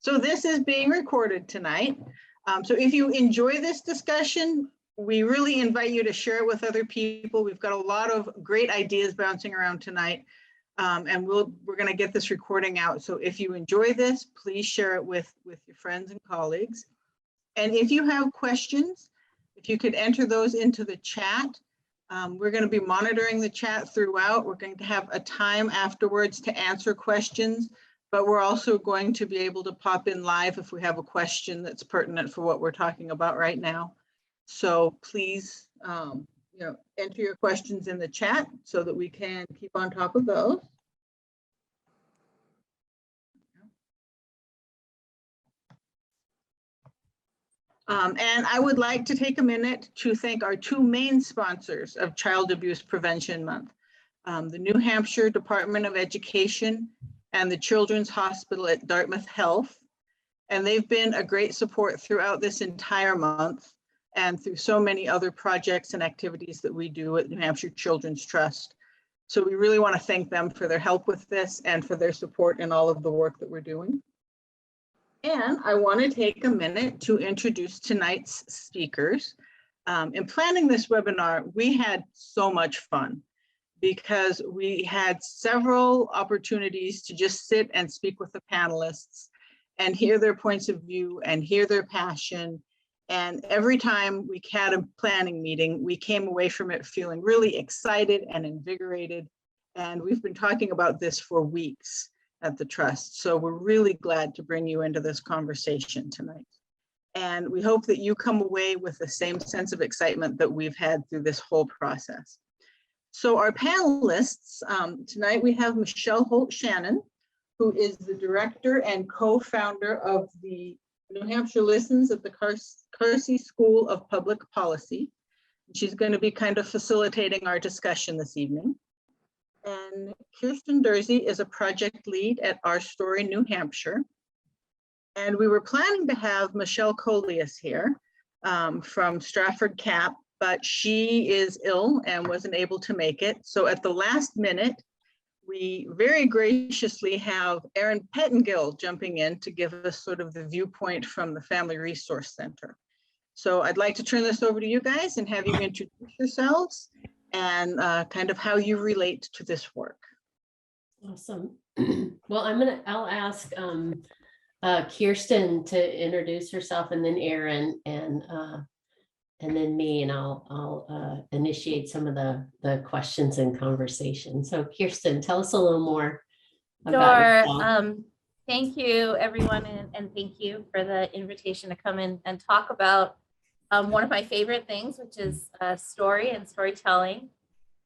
So this is being recorded tonight. So if you enjoy this discussion, we really invite you to share it with other people. We've got a lot of great ideas bouncing around tonight. And we're going to get this recording out. So if you enjoy this, please share it with your friends and colleagues. And if you have questions, if you could enter those into the chat. We're going to be monitoring the chat throughout. We're going to have a time afterwards to answer questions, but we're also going to be able to pop in live if we have a question that's pertinent for what we're talking about right now. So please, enter your questions in the chat so that we can keep on top of those. And I would like to take a minute to thank our two main sponsors of Child Abuse Prevention Month, the New Hampshire Department of Education and the Children's Hospital at Dartmouth Health. And they've been a great support throughout this entire month and through so many other projects and activities that we do at New Hampshire Children's Trust. So we really want to thank them for their help with this and for their support in all of the work that we're doing. And I want to take a minute to introduce tonight's speakers. In planning this webinar, we had so much fun because we had several opportunities to just sit and speak with the panelists and hear their points of view and hear their passion. And every time we had a planning meeting, we came away from it feeling really excited and invigorated. And we've been talking about this for weeks at the Trust. So we're really glad to bring you into this conversation tonight. And we hope that you come away with the same sense of excitement that we've had through this whole process. So our panelists, tonight we have Michele Holt-Shannon, who is the director and co-founder of the New Hampshire Listens at the Carsey School of Public Policy. She's going to be kind of facilitating our discussion this evening. And Kirsten Durzy is a project lead at OurStory, New Hampshire. And we were planning to have Michelle Coleus here from Stratford Cap, but she is ill and wasn't able to make it. So at the last minute, we very graciously have Erin Pettengill jumping in to give us sort of the viewpoint from the Family Resource Center. So I'd like to turn this over to you guys and have you introduce yourselves and kind of how you relate to this work. Awesome. Well, I'll ask Kirsten to introduce herself, and then Erin, and then me, and I'll initiate some of the questions and conversation. So Kirsten, tell us a little more about yourself. Thank you, everyone, and thank you for the invitation to come in and talk about one of my favorite things, which is story and storytelling.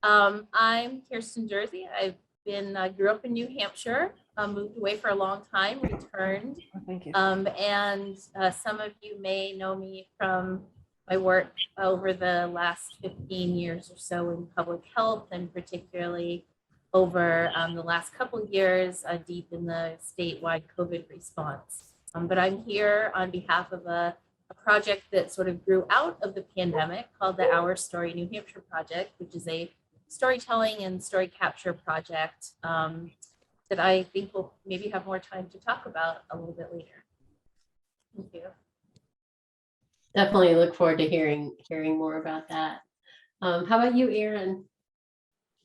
I'm Kirsten Durzy. I've been grew up in New Hampshire, moved away for a long time, returned. Oh, thank you. And some of you may know me from my work over the last 15 years or so in public health, and particularly over the last couple of years deep in the statewide COVID response. But I'm here on behalf of a project that sort of grew out of the pandemic called the OurStory New Hampshire project, which is a storytelling and story capture project that I think we'll maybe have more time to talk about a little bit later. Thank you. Definitely look forward to hearing more about that. How about you, Erin?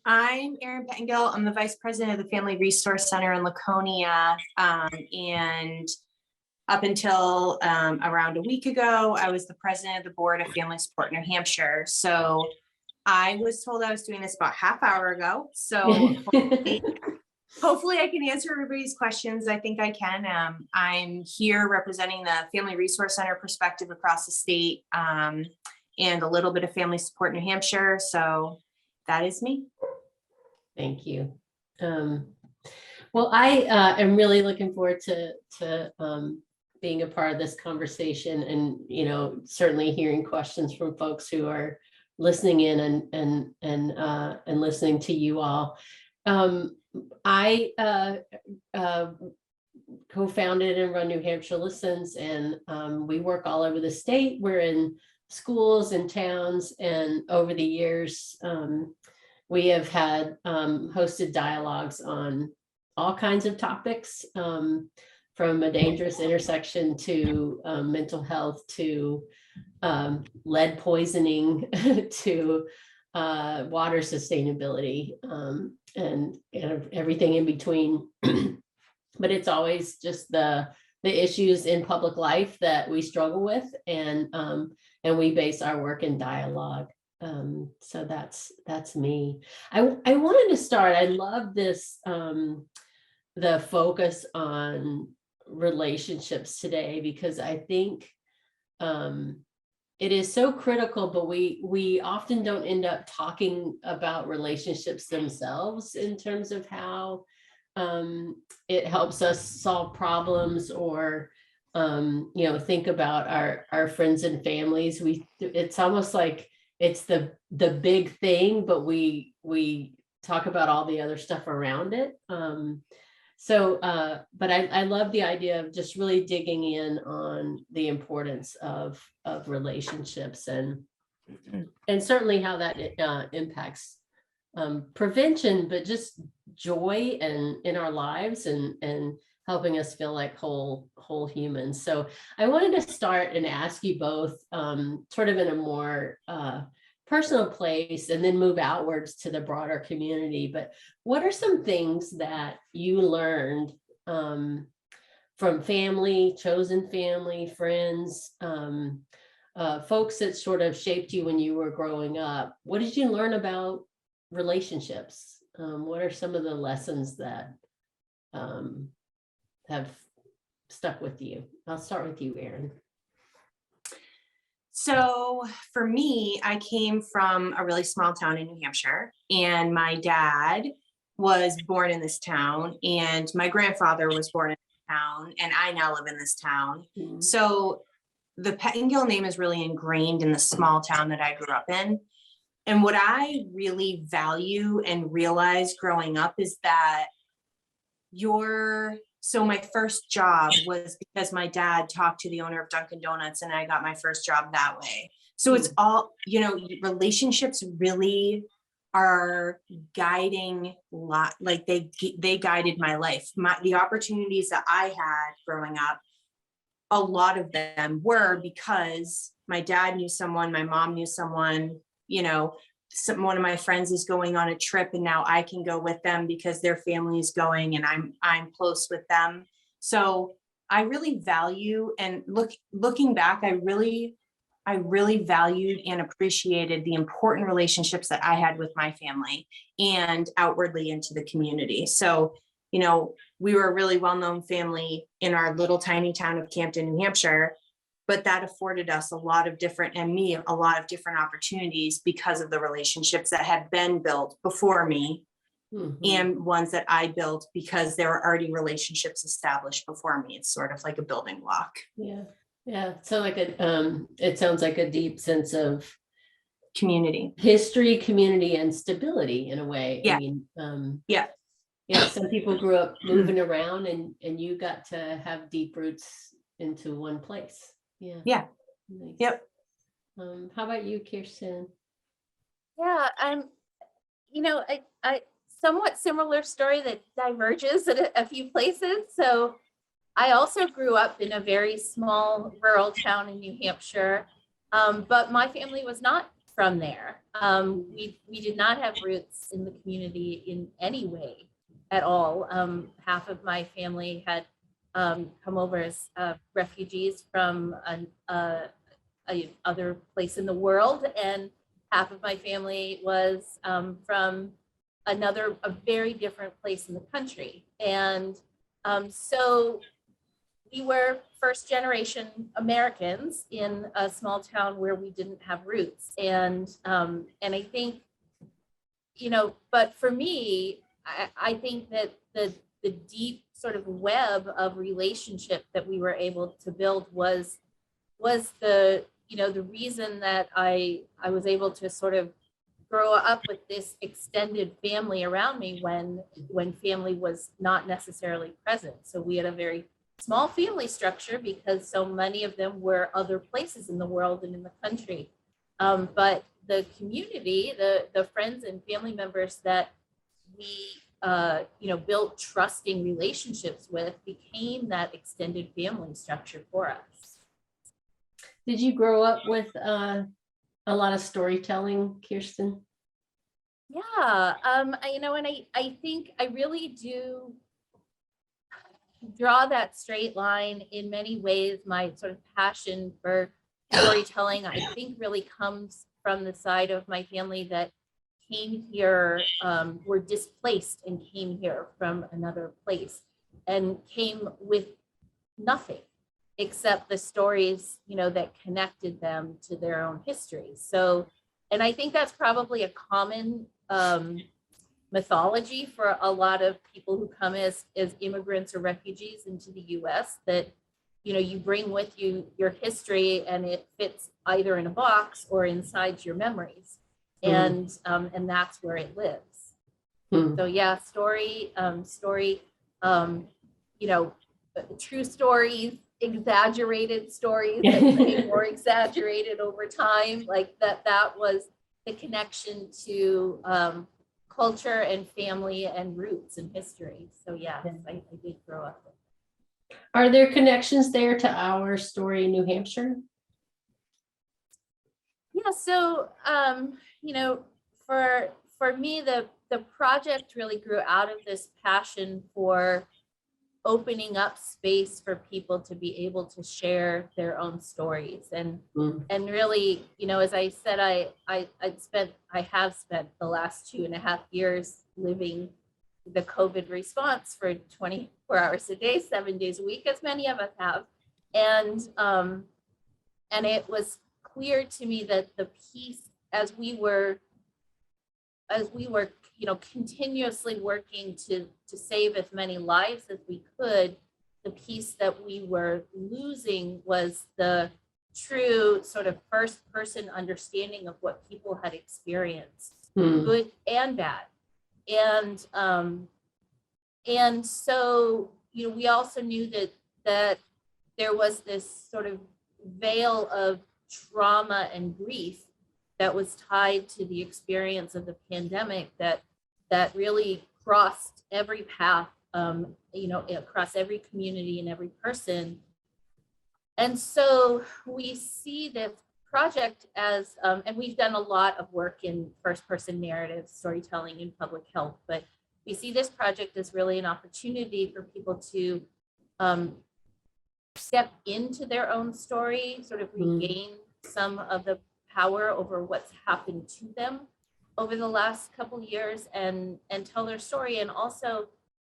I'm Erin Pettengill. I'm the Vice President of the Family Resource Center in Laconia. And up until around a week ago, I was the president of the board of Family Support New Hampshire. So I was told I was doing this about half hour ago. So hopefully I can answer everybody's questions. I think I can. I'm here representing the Family Resource Center perspective across the state and a little bit of Family Support New Hampshire. So that is me. Thank you. Well, I am really looking forward to being a part of this conversation, and certainly hearing questions from folks who are listening in and listening to you all. I co-founded and run New Hampshire Listens, and we work all over the state. We're in schools and towns, and over the years, we have had hosted dialogues on all kinds of topics, from a dangerous intersection to mental health to lead poisoning to water sustainability and everything in between. But it's always just the issues in public life that we struggle with, and we base our work in dialogue. So that's me. I wanted to start. I love this the focus on relationships today, because I think it is so critical, but we often don't end up talking about relationships themselves in terms of how it helps us solve problems or think about our friends and families. It's almost like it's the big thing, but we talk about all the other stuff around it. But I love the idea of just really digging in on the importance of relationships and certainly how that impacts prevention, but just joy and in our lives and helping us feel like whole humans. So I wanted to start and ask you both sort of in a more personal place and then move outwards to the broader community. But what are some things that you learned from family, chosen family, friends, folks that sort of shaped you when you were growing up? What did you learn about relationships? What are some of the lessons that have stuck with you? I'll start with you, Erin. So for me, I came from a really small town in New Hampshire, and my dad was born in this town, and my grandfather was born in this town, and I now live in this town. Mm-hmm. So the Pettengill name is really ingrained in the small town that I grew up in. And what I really value and realized growing up is that so my first job was because my dad talked to the owner of Dunkin' Donuts, and I got my first job that way. So it's all, relationships really are guiding like they guided my life. The opportunities that I had growing up, a lot of them were because my dad knew someone, my mom knew someone, one of my friends is going on a trip and now I can go with them because their family is going and I'm close with them. So I really value, and looking back, I really valued and appreciated the important relationships that I had with my family and outwardly into the community. So, we were a really well-known family in our little tiny town of Campton, New Hampshire, but that afforded us a lot of different opportunities because of the relationships that had been built before me. Mm-hmm. And ones that I built because there were already relationships established before me. It's sort of like a building block. Yeah. So it sounds like a deep sense of community, history, community, and stability in a way. Yeah. I mean, some people grew up moving around and you got to have deep roots into one place. Yeah. Nice. Yep. How about you, Kirsten? Yeah, I somewhat similar story that diverges at a few places. So I also grew up in a very small rural town in New Hampshire, but my family was not from there. We did not have roots in the community in any way at all. Half of my family had come over as refugees from other place in the world, and half of my family was from a very different place in the country. And so we were first generation Americans in a small town where we didn't have roots. And I think, but for me, I think that the deep sort of web of relationship that we were able to build was the reason that I was able to sort of grow up with this extended family around me when family was not necessarily present. So we had a very small family structure because so many of them were other places in the world and in the country. But the community, the friends and family members that we built trusting relationships with became that extended family structure for us. Did you grow up with a lot of storytelling, Kirsten? Yeah, and I think I really do draw that straight line in many ways. My sort of passion for storytelling, I think, really comes from the side of my family that came here, were displaced and came here from another place and came with nothing except the stories, that connected them to their own history. So, and I think that's probably a common mythology for a lot of people who come as immigrants or refugees into the US, that, you bring with you your history and it fits either in a box or inside your memories. And that's where it lives. So yeah, story, true stories, exaggerated stories that became more exaggerated over time, like that was the connection to culture and family and roots and history. So yes, I did grow up with it. Are there connections there to OurStory, New Hampshire? Yeah, so for me, the project really grew out of this passion for opening up space for people to be able to share their own stories. And really, as I said, I have spent the last 2.5 years living the COVID response for 24 hours a day, 7 days a week, as many of us have. And it was clear to me that the piece, as we were continuously working to save as many lives as we could, the piece that we were losing was the true sort of first person understanding of what people had experienced, good and bad. And so, we also knew that there was this sort of veil of trauma and grief that was tied to the experience of the pandemic that really crossed every path, across every community and every person. And so we see this project as, and we've done a lot of work in first-person narrative storytelling in public health, but we see this project as really an opportunity for people to step into their own story, sort of regain some of the power over what's happened to them over the last couple of years and tell their story, and also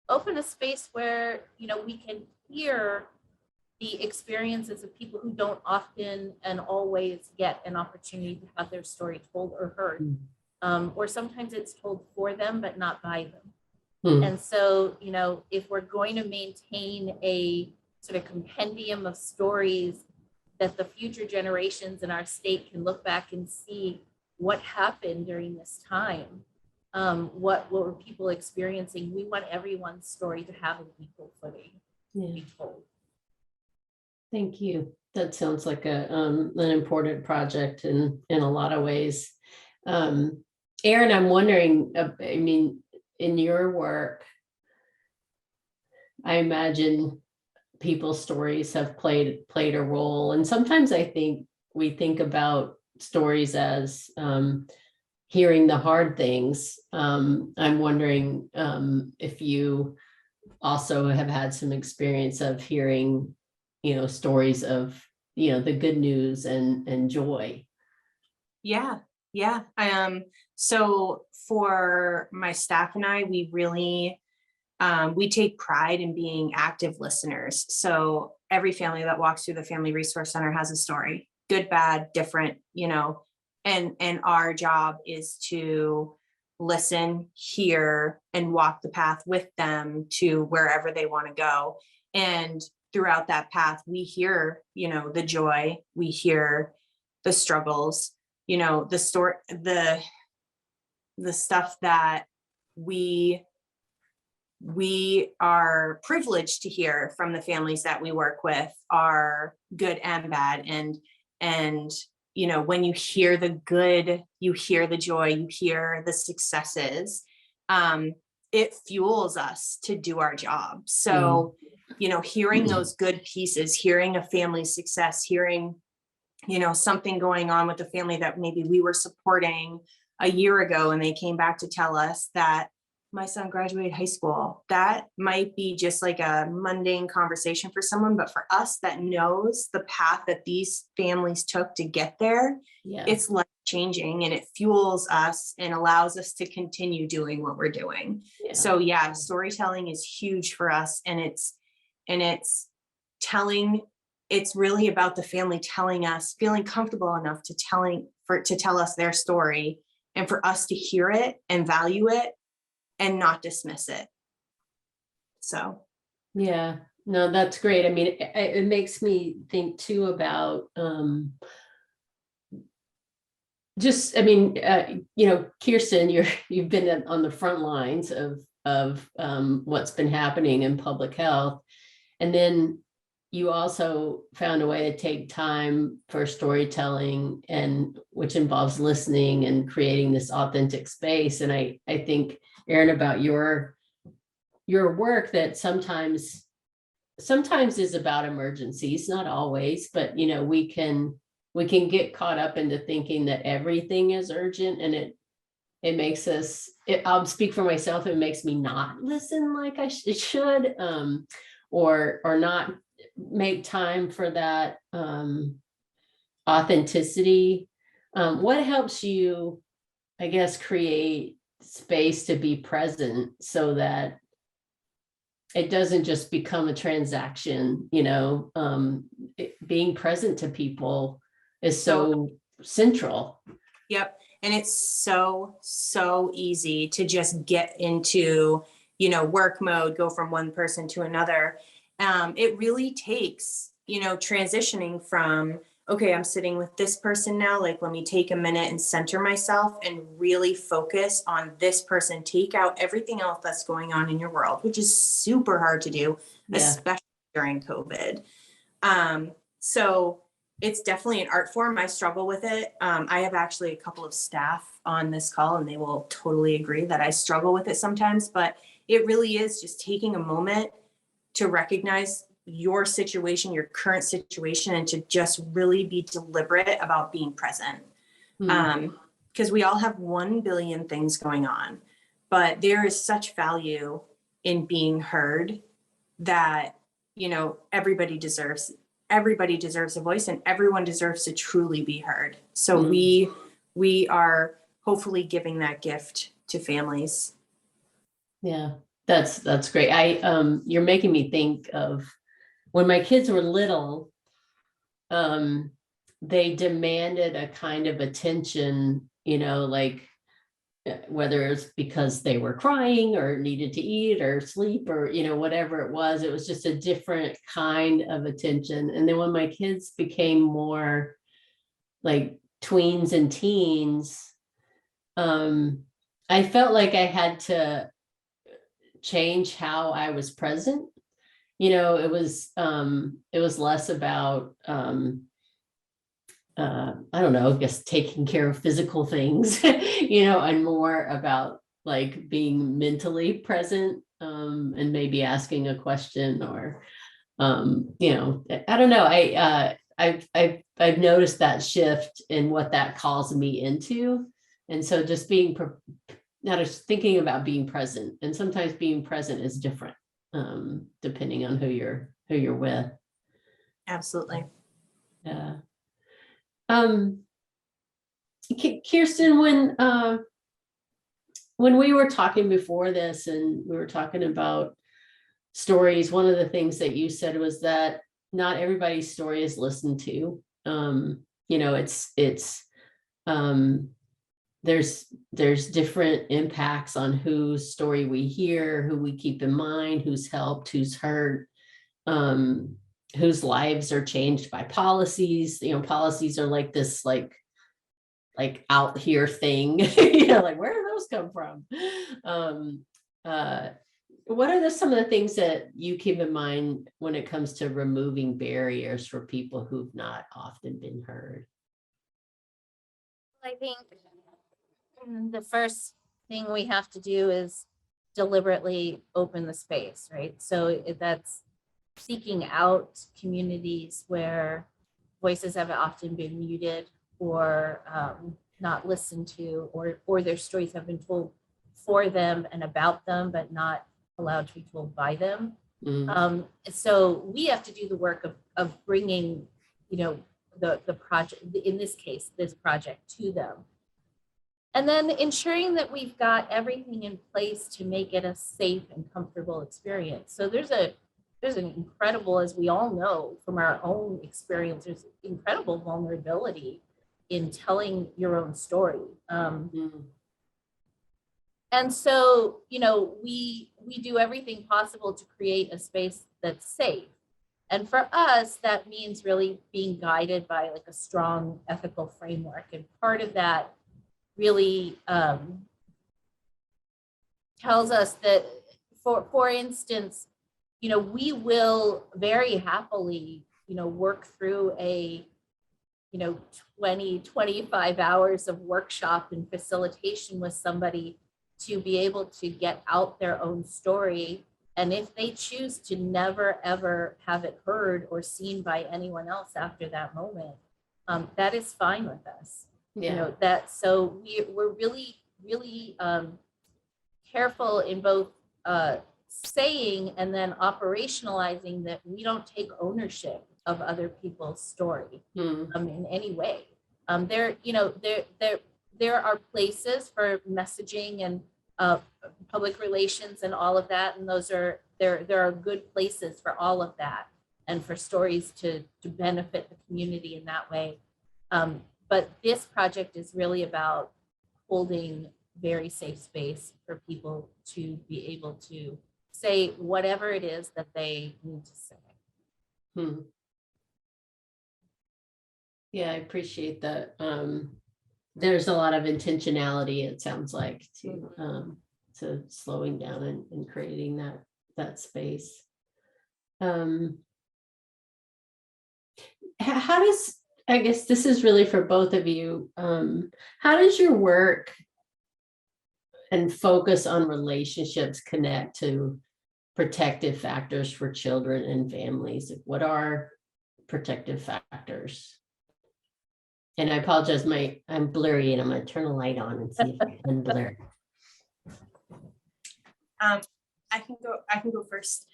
open a space where, we can hear the experiences of people who don't often and always get an opportunity to have their story told or heard. Or sometimes it's told for them, but not by them. And so, if we're going to maintain a sort of compendium of stories that the future generations in our state can look back and see what happened during this time, what were people experiencing, we want everyone's story to have an equal footing to be told. Thank you. That sounds like an important project in a lot of ways. Erin, I'm wondering, in your work, I imagine people's stories have played a role. And sometimes I think we think about stories as hearing the hard things. I'm wondering if you also have had some experience of hearing, stories of, the good news and joy. Yeah. So for my staff and I, we really, we take pride in being active listeners. So every family that walks through the Family Resource Center has a story, good, bad, different, and our job is to listen, hear, and walk the path with them to wherever they want to go. And throughout that path, we hear, the joy, we hear the struggles, the story, the stuff that we are privileged to hear from the families that we work with are good and bad. And when you hear the good, you hear the joy, you hear the successes. it fuels us to do our job. So, you know, hearing those good pieces, hearing a family's success, hearing, you know, something going on with the family that maybe we were supporting a year ago, and they came back to tell us that my son graduated high school. That might be just like a mundane conversation for someone, but for us that knows the path that these families took to get there, it's life changing, and it fuels us and allows us to continue doing what we're doing. So yeah, storytelling is huge for us, and it's really about the family telling us, feeling comfortable enough to tell us their story, and for us to hear it and value it and not dismiss it. So. Yeah, no, that's great. I mean, it makes me think too about, just, I mean, you know, Kirsten, you've been on the front lines of what's been happening in public health. And then you also found a way to take time for storytelling, and which involves listening and creating this authentic space. And I think, Erin, about your work that sometimes is about emergencies, not always, but you know, we can get caught up into thinking that everything is urgent, and it makes us, I'll speak for myself, it makes me not listen like I should, or not make time for that authenticity. What helps you, I guess, create space to be present so that it doesn't just become a transaction, you know? Being present to people is so central. Yep. And it's so easy to just get into, you know, work mode, go from one person to another. It really takes, you know, transitioning from, okay, I'm sitting with this person now, like, let me take a minute and center myself and really focus on this person, take out everything else that's going on in your world, which is super hard to do, especially during COVID. So it's definitely an art form. I struggle with it. I have actually a couple of staff on this call, and they will totally agree that I struggle with it sometimes, but it really is just taking a moment to recognize your situation, your current situation, and to just really be deliberate about being present. Because we all have 1 billion things going on, but there is such value in being heard that, you know, everybody deserves a voice, and everyone deserves to truly be heard. So we are hopefully giving that gift to families. Yeah, that's great. You're making me think of when my kids were little, they demanded a kind of attention, you know, like whether it's because they were crying or needed to eat or sleep or, you know, whatever it was just a different kind of attention. And then when my kids became more like tweens and teens, I felt like I had to change how I was present. You know, it was less about, I don't know, I guess taking care of physical things, you know, and more about like being mentally present, and maybe asking a question or, you know, I don't know. I've noticed that shift in what that calls me into. And so just being, not just thinking about being present, and sometimes being present is different, depending on who you're with. Absolutely. Yeah. Kirsten, when we were talking before this and we were talking about stories, one of the things that you said was that not everybody's story is listened to. You know, there's different impacts on whose story we hear, who we keep in mind, who's helped, who's hurt, whose lives are changed by policies. You know, policies are like this, like out here thing, you know, like where do those come from? What are some of the things that you keep in mind when it comes to removing barriers for people who've not often been heard? I think the first thing we have to do is deliberately open the space, right? So that's seeking out communities where voices have often been muted or not listened to, or their stories have been told for them and about them, but not allowed to be told by them. So we have to do the work of bringing, the project, in this case, this project to them. And then ensuring that we've got everything in place to make it a safe and comfortable experience. So there's an incredible, as we all know from our own experience, there's incredible vulnerability in telling your own story. And so, we do everything possible to create a space that's safe. And for us, that means really being guided by like a strong ethical framework. And part of that really tells us that, for instance, we will very happily, work through a, 25 hours of workshop and facilitation with somebody to be able to get out their own story. And if they choose to never, ever have it heard or seen by anyone else after that moment, that is fine with us. Yeah. So we're really, really careful in both saying and then operationalizing that we don't take ownership of other people's story in any way. There are places for messaging and public relations and all of that, and there are good places for all of that and for stories to benefit the community in that way. But this project is really about holding very safe space for people to be able to say whatever it is that they need to say. Yeah, I appreciate that. There's a lot of intentionality, it sounds like, to slowing down and creating that space. How does, I guess this is really for both of you, how does your work and focus on relationships connect to protective factors for children and families? What are protective factors? And I apologize, I'm blurry, and I'm gonna turn the light on and see if I can unblur. I can go first.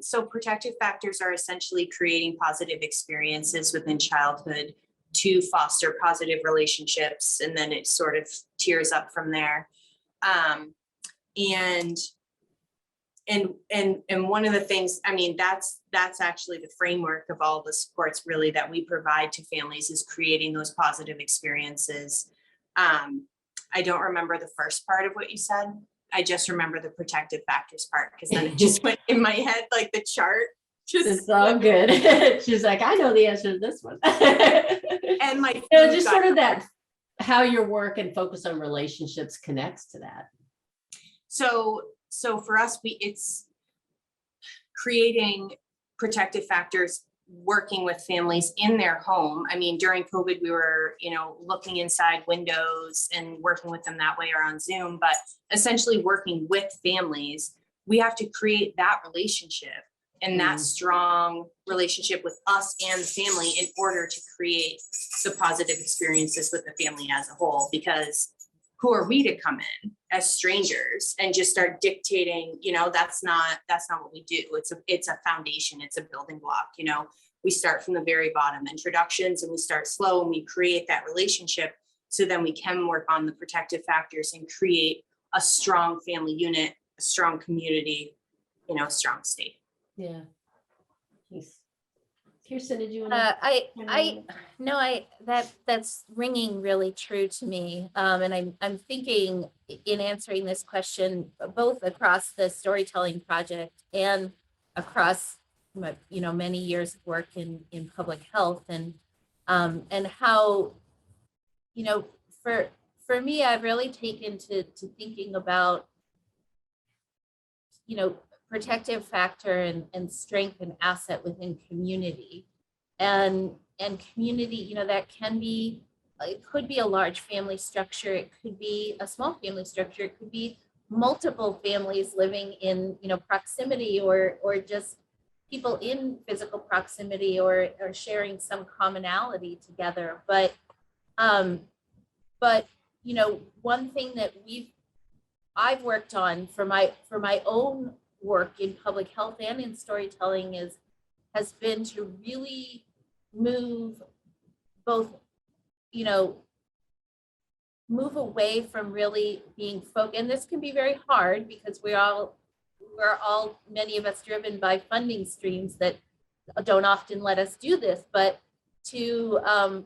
So protective factors are essentially creating positive experiences within childhood to foster positive relationships, and then it sort of tiers up from there. And one of the things, that's actually the framework of all the supports really that we provide to families, is creating those positive experiences. I don't remember the first part of what you said. I just remember the protective factors part, because then it just went in my head like the chart. It's all good. She's like, I know the answer to this one. And just sort of that, how your work and focus on relationships connects to that. So for us, it's creating protective factors, working with families in their home. During COVID, we were, looking inside windows and working with them that way or on Zoom, but essentially working with families, we have to create that relationship and that strong relationship with us and the family in order to create the positive experiences with the family as a whole. Because who are we to come in as strangers and just start dictating? That's not what we do. It's a foundation. It's a building block. We start from the very bottom, introductions, and we start slow and we create that relationship. So then we can work on the protective factors and create a strong family unit, a strong community, a strong state. Yeah. Thanks. Kirsten, did you want to? That's ringing really true to me. And I'm thinking in answering this question, both across the storytelling project and across, many years of work in public health, and how, for me, I've really taken to thinking about, protective factor and strength and asset within community, and community, that can be, it could be a large family structure, it could be a small family structure, it could be multiple families living in, proximity, or just people in physical proximity, or sharing some commonality together. But one thing that I've worked on for my own work in public health and in storytelling has been to really move both, move away from really being focused. And this can be very hard because we're all, many of us, driven by funding streams that don't often let us do this, but to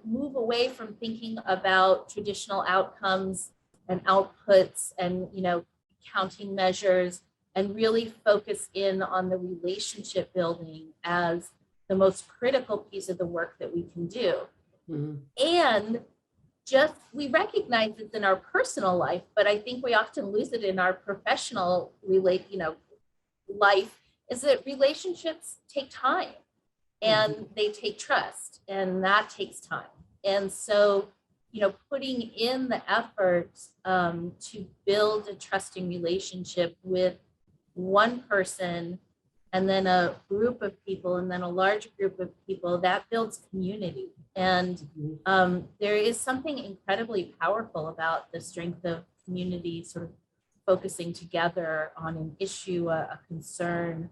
move away from thinking about traditional outcomes and outputs and, counting measures, and really focus in on the relationship building as the most critical piece of the work that we can do. Mhm. And just, we recognize this in our personal life, but I think we often lose it in our professional life, is that relationships take time and they take trust, and that takes time. And so, putting in the effort to build a trusting relationship with one person, and then a group of people, and then a large group of people, that builds community. And there is something incredibly powerful about the strength of community, sort of focusing together on an issue, a concern,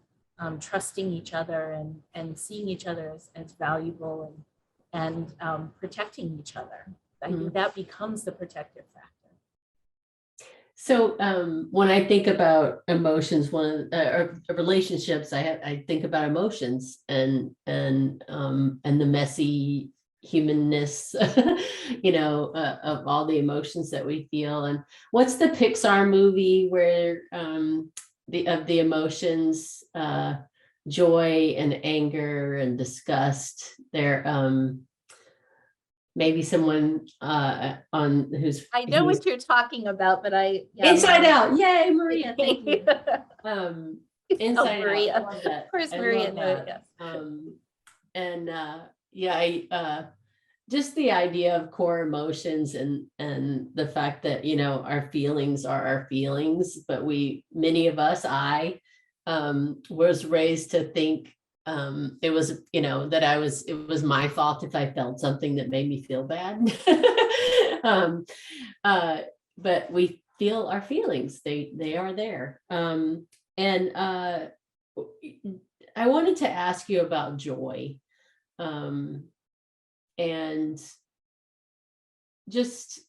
trusting each other, and seeing each other as valuable, and protecting each other. I think that becomes the protective factor. So when I think about emotions, or relationships, I think about emotions and the messy humanness, of all the emotions that we feel. And what's the Pixar movie where the emotions, joy and anger and disgust, they're maybe someone on who's. I know what you're talking about, but Inside Out. Yay, Maria. Thank you. Inside Maria. Out. I love that. Of course, I Maria love knew it, that. yes. I just the idea of core emotions, and the fact that, our feelings are our feelings, but many of us, I was raised to think it was, it was my fault if I felt something that made me feel bad. But we feel our feelings, they are there. And I wanted to ask you about joy, and just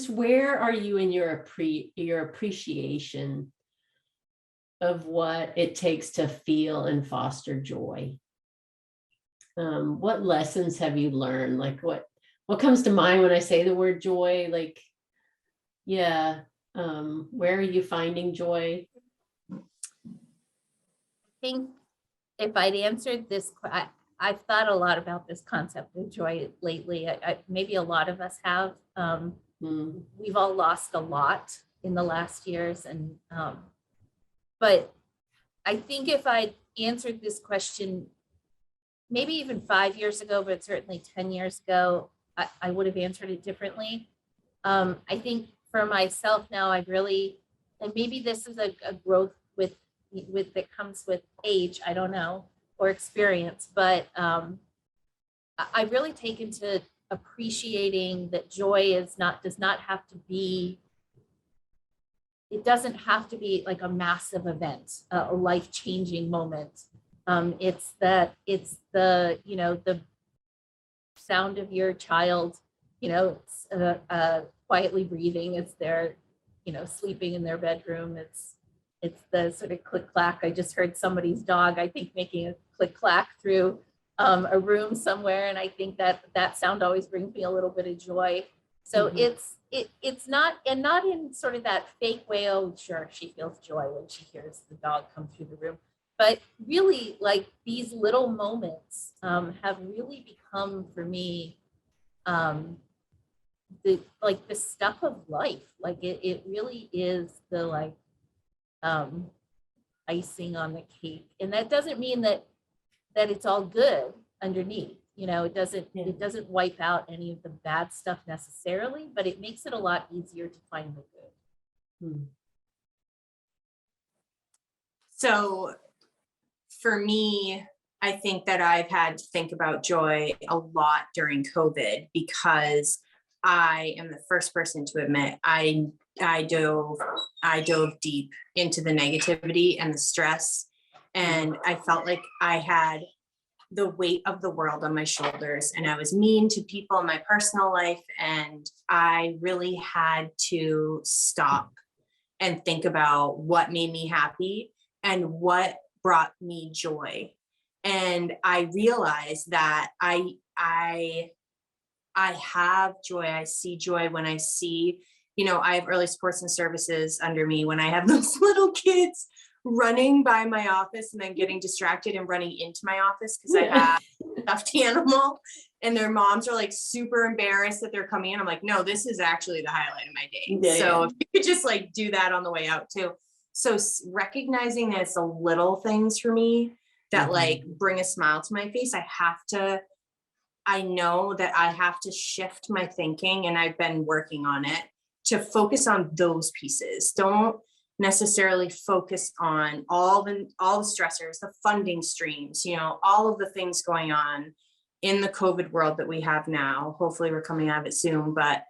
where are you in your appreciation of what it takes to feel and foster joy? What lessons have you learned? Like what comes to mind when I say the word joy? Like, where are you finding joy? I think if I'd answered this, I've thought a lot about this concept of joy lately. Maybe a lot of us have. We've all lost a lot in the last years, and but I think if I'd answered this question maybe even 5 years ago, but certainly 10 years ago, I would have answered it differently. I think for myself now, I've really, and maybe this is a growth with that comes with age, I don't know, or experience, but I've really taken to appreciating that joy does not have to be, it doesn't have to be like a massive event, a life-changing moment. It's the sound of your child, quietly breathing. It's their, sleeping in their bedroom. It's the sort of click clack. I just heard somebody's dog, I think, making a click clack through a room somewhere, and I think that sound always brings me a little bit of joy. So it's not, and not in sort of that fake way, oh, sure, she feels joy when she hears the dog come through the room. But really, like, these little moments have really become for me the stuff of life. Like it really is the icing on the cake. And that doesn't mean that it's all good underneath. It doesn't wipe out any of the bad stuff necessarily, but it makes it a lot easier to find the good. Hmm. So for me, I think that I've had to think about joy a lot during COVID because I am the first person to admit I dove deep into the negativity and the stress, and I felt like I had the weight of the world on my shoulders, and I was mean to people in my personal life, and I really had to stop and think about what made me happy and what brought me joy. And I realized that I have joy. I see joy when I see, I have early supports and services under me, when I have those little kids running by my office and then getting distracted and running into my office because I have a stuffed animal and their moms are like super embarrassed that they're coming in. I'm like, no, this is actually the highlight of my day. Yeah, so yeah. if you could just like do that on the way out too. So recognizing that it's the little things for me that like bring a smile to my face, I know that I have to shift my thinking, and I've been working on it to focus on those pieces. Don't necessarily focus on all the stressors, the funding streams, all of the things going on in the COVID world that we have now. Hopefully we're coming out of it soon, but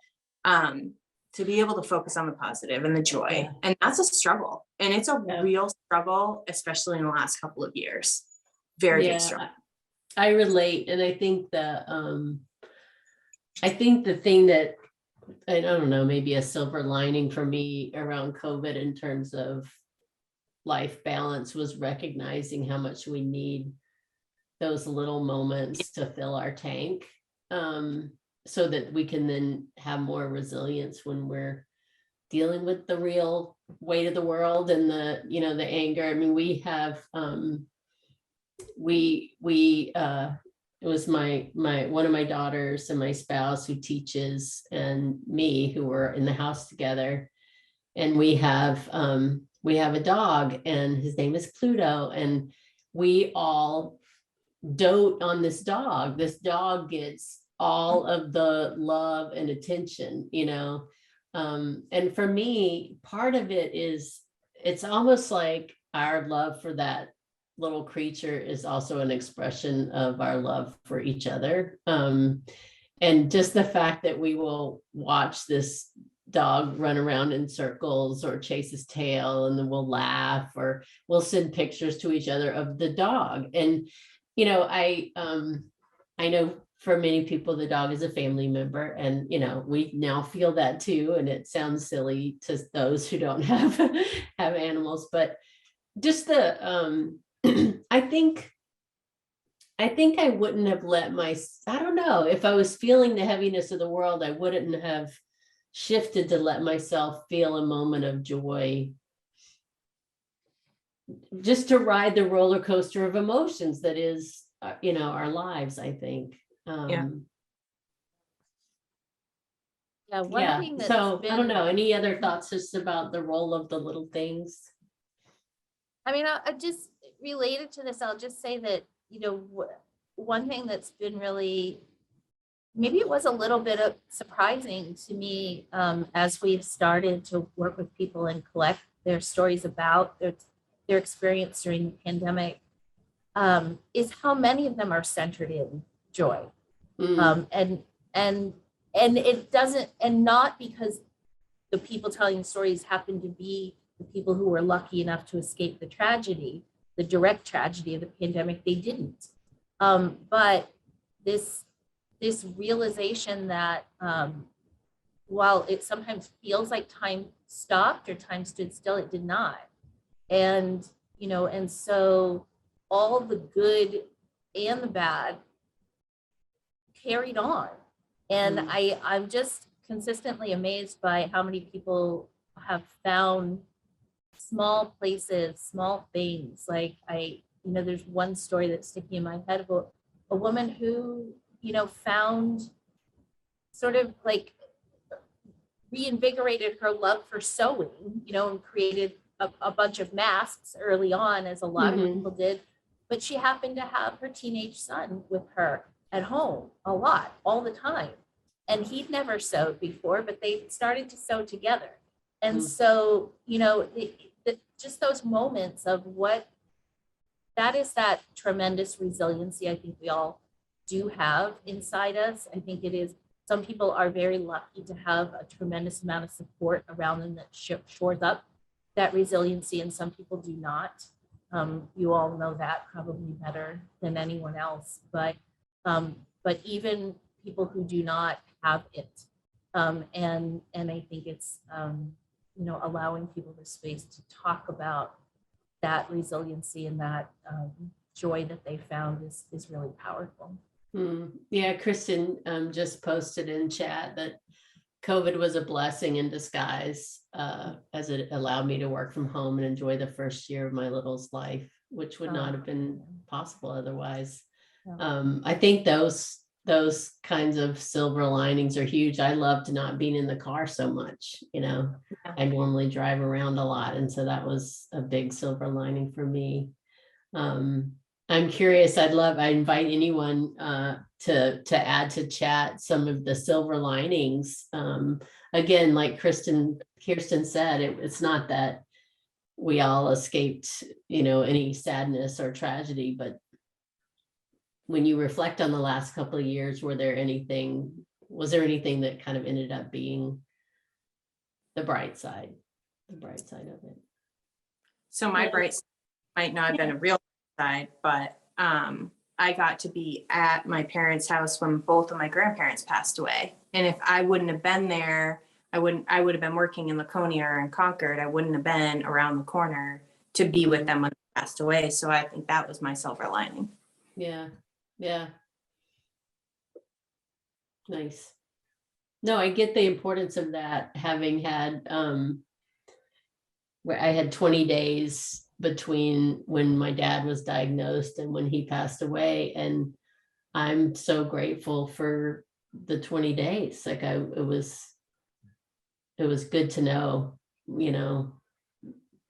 to be able to focus on the positive and the joy. Yeah. And that's a struggle. And it's a Yeah. real struggle, especially in the last couple of years. Very big struggle. I relate. And I think the thing that, I don't know, maybe a silver lining for me around COVID in terms of life balance was recognizing how much we need those little moments to fill our tank, so that we can then have more resilience when we're dealing with the real weight of the world and the anger. I mean, we have, it was my one of my daughters and my spouse who teaches and me who were in the house together, and we have a dog and his name is Pluto, and we all dote on this dog. This dog gets all of the love and attention, and for me, part of it is, it's almost like our love for that little creature is also an expression of our love for each other. And just the fact that we will watch this dog run around in circles or chase his tail, and then we'll laugh, or we'll send pictures to each other of the dog. And, I know for many people, the dog is a family member, and, we now feel that too. And it sounds silly to those who don't have animals, but just the, I think I wouldn't have I don't know, if I was feeling the heaviness of the world, I wouldn't have shifted to let myself feel a moment of joy, just to ride the roller coaster of emotions that is, our lives, I think. One thing that's So I don't been, know, any other thoughts just about the role of the little things? I mean, I just related to this, I'll just say that, one thing that's been really, maybe it was a little bit of surprising to me, as we've started to work with people and collect their stories about their experience during the pandemic, is how many of them are centered in joy. And it doesn't, and not because the people telling stories happen to be the people who were lucky enough to escape the tragedy, the direct tragedy of the pandemic. They didn't. But this realization that, while it sometimes feels like time stopped or time stood still, it did not. And, and so all the good and the bad carried on. And I'm just consistently amazed by how many people have found small places, small things. Like there's one story that's sticking in my head about a woman who, found sort of like reinvigorated her love for sewing, and created a bunch of masks early on, as a lot of people did. But she happened to have her teenage son with her at home a lot, all the time. And he'd never sewed before, but they started to sew together. And Mm. so, you know, just those moments of what that is, that tremendous resiliency I think we all do have inside us. I think it is, some people are very lucky to have a tremendous amount of support around them that shores up that resiliency, and some people do not. You all know that probably better than anyone else, but even people who do not have it, and I think it's you know, allowing people the space to talk about that resiliency and that joy that they found is really powerful. Yeah, Kristen just posted in chat that COVID was a blessing in disguise, as it allowed me to work from home and enjoy the first year of my little's life, which would not have been possible otherwise. I think those kinds of silver linings are huge. I loved not being in the car so much, you know. Yeah. I normally drive around a lot, and so that was a big silver lining for me. I'm curious, I invite anyone to add to chat some of the silver linings. Again, like Kirsten said, it's not that we all escaped, you know, any sadness or tragedy, but when you reflect on the last couple of years, was there anything that kind of ended up being the bright side of it? So my bright side might not have been a real side, but I got to be at my parents' house when both of my grandparents passed away. And if I wouldn't have been there, I would have been working in Laconia or in Concord. I wouldn't have been around the corner to be with them when they passed away. So I think that was my silver lining. Yeah. Nice. No, I get the importance of that, having had where I had 20 days between when my dad was diagnosed and when he passed away, and I'm so grateful for the 20 days. Like it was good to know, you know,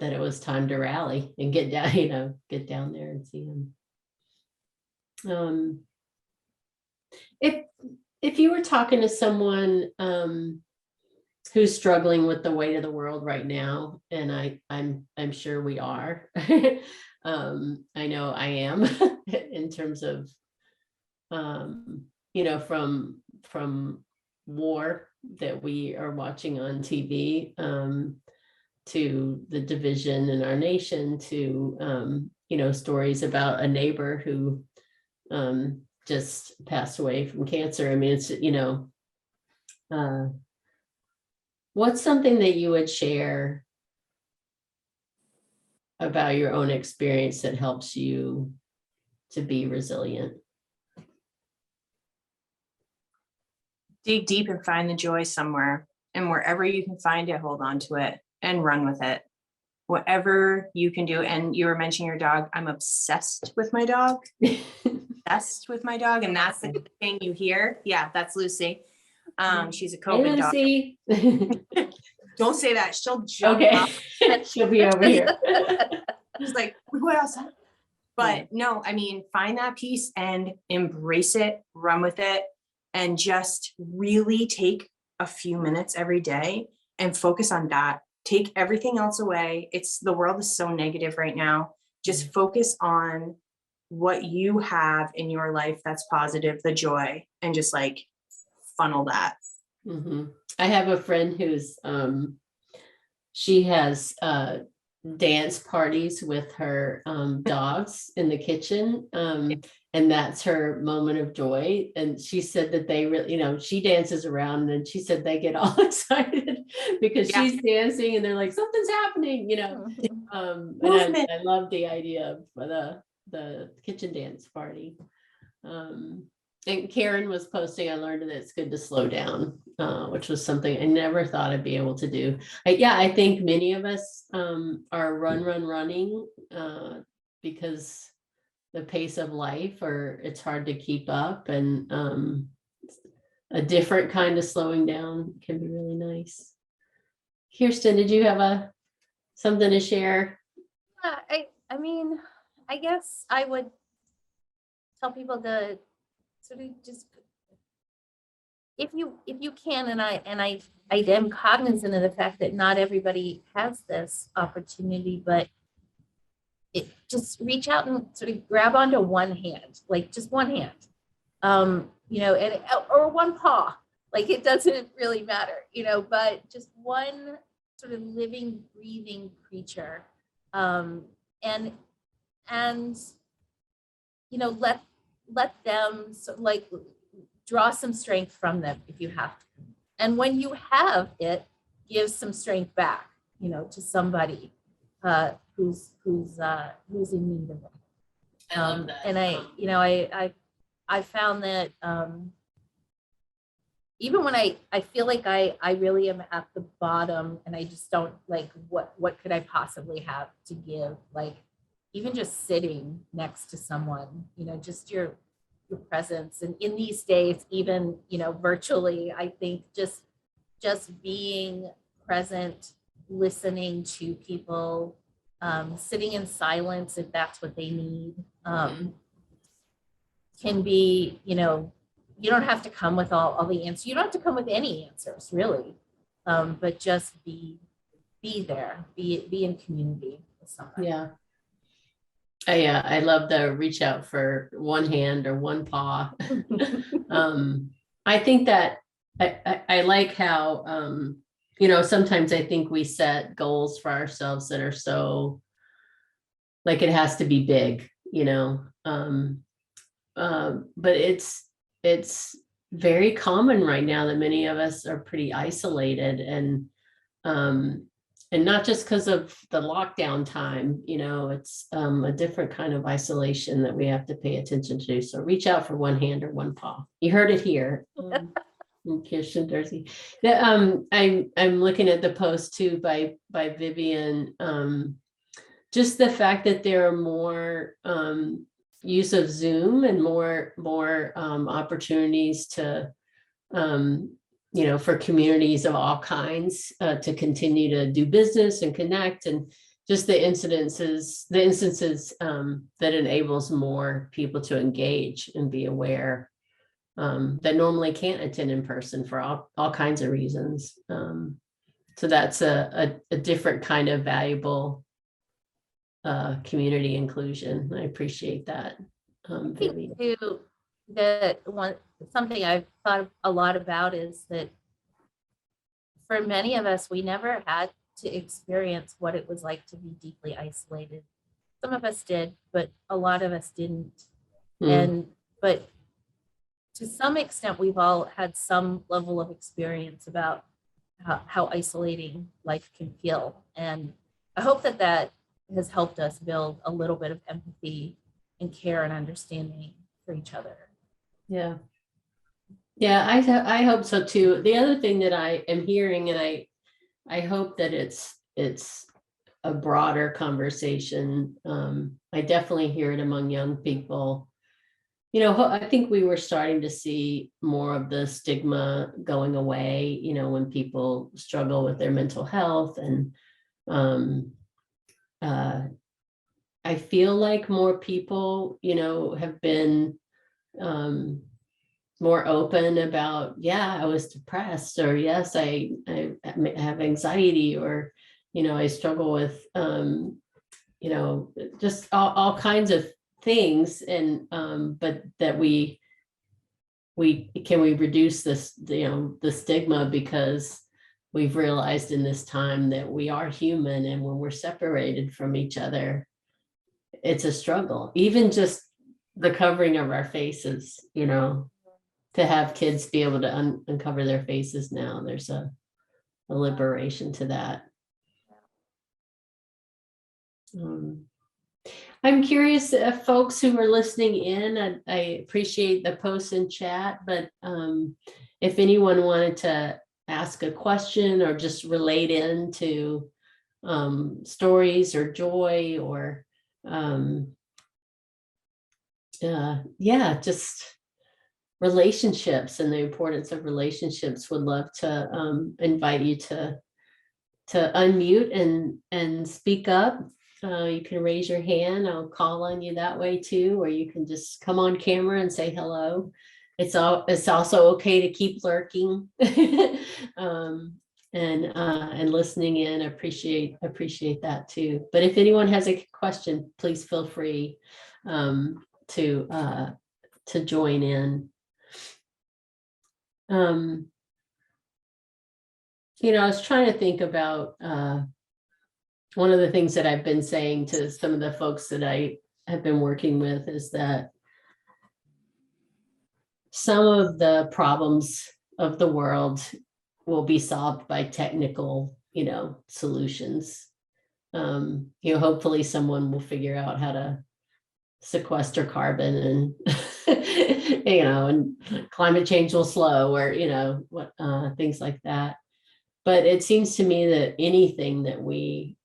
that it was time to rally and get down, you know, get down there and see him. If you were talking to someone who's struggling with the weight of the world right now, and I'm sure we are, I know I am, in terms of you know, from war that we are watching on TV, to the division in our nation, to you know, stories about a neighbor who just passed away from cancer. I mean, it's, you know, what's something that you would share about your own experience that helps you to be resilient? Dig deep and find the joy somewhere, and wherever you can find it, hold on to it and run with it. Whatever you can do. And you were mentioning your dog. I'm obsessed with my dog. Obsessed with my dog, and that's the thing you hear. Yeah, that's Lucy. She's a COVID dog. Lucy. Don't say that. She'll jump Okay. up. She'll be over here. She's like, we go outside. But no, I mean, find that piece and embrace it, run with it, and just really take a few minutes every day and focus on that. Take everything else away. The world is so negative right now. Just focus on what you have in your life that's positive, the joy, and just like funnel that. Mm-hmm. I have a friend who's she has dance parties with her dogs in the kitchen, and that's her moment of joy. And she said that they really, you know, she dances around, and she said they get all excited because she's dancing and they're like, something's happening, you know. And I love the idea of the kitchen dance party. And Karen was posting, I learned that it's good to slow down, which was something I never thought I'd be able to do. I think many of us are running because the pace of life, or it's hard to keep up, and a different kind of slowing down can be really nice. Kirsten, did you have something to share? I mean, I guess I would tell people to sort of just if you can, and I am cognizant of the fact that not everybody has this opportunity, but just reach out and sort of grab onto one hand, like just one hand, or one paw, like it doesn't really matter, but just one sort of living, breathing creature, and let them draw some strength from them if you have to, and when you have it, give some strength back, to somebody who's in need of it. I love that. And I found that even when I feel like I really am at the bottom and I just don't what could I possibly have to give, even just sitting next to someone, just your presence, and in these days, even virtually, I think just being present, listening to people, sitting in silence if that's what they need, can be, you don't have to come with all the answers. You don't have to come with any answers, really, but just be there, be in community with somebody. Yeah. I love the reach out for one hand or one paw. I think that I like how, sometimes I think we set goals for ourselves that are so, like it has to be big, but it's very common right now that many of us are pretty isolated, and not just because of the lockdown time, it's a different kind of isolation that we have to pay attention to. So reach out for one hand or one paw. You heard it here. Kirsten, Durzy. I'm looking at the post too by Vivian. Just the fact that there are more use of Zoom and more opportunities to for communities of all kinds to continue to do business and connect, and just the instances that enables more people to engage and be aware that normally can't attend in person for all kinds of reasons. So that's a different kind of valuable community inclusion. I appreciate that. Vivian. Too, that something I've thought a lot about is that for many of us, we never had to experience what it was like to be deeply isolated. Some of us did, but a lot of us didn't. But to some extent, we've all had some level of experience about how isolating life can feel. And I hope that has helped us build a little bit of empathy and care and understanding for each other. Yeah. I hope so too. The other thing that I am hearing, and I hope that it's a broader conversation. I definitely hear it among young people. I think we were starting to see more of the stigma going away, when people struggle with their mental health, and I feel like more people, have been more open about, I was depressed, or yes, I have anxiety, or, I struggle with, just all kinds of things. And, but that we reduce this, the stigma, because we've realized in this time that we are human, and when we're separated from each other, it's a struggle. Even just the covering of our faces, to have kids be able to uncover their faces now, there's a liberation to that. I'm curious if folks who are listening in, I appreciate the posts in chat, but if anyone wanted to ask a question or just relate into stories or joy, or just relationships and the importance of relationships, would love to invite you to unmute and speak up. You can raise your hand. I'll call on you that way too, or you can just come on camera and say hello. it's also okay to keep lurking. And listening in. Appreciate that too. But if anyone has a question, please feel free to join in. I was trying to think about one of the things that I've been saying to some of the folks that I have been working with is that some of the problems of the world will be solved by technical, solutions. Hopefully someone will figure out how to sequester carbon and, and climate change will slow or, things like that. But it seems to me that anything that we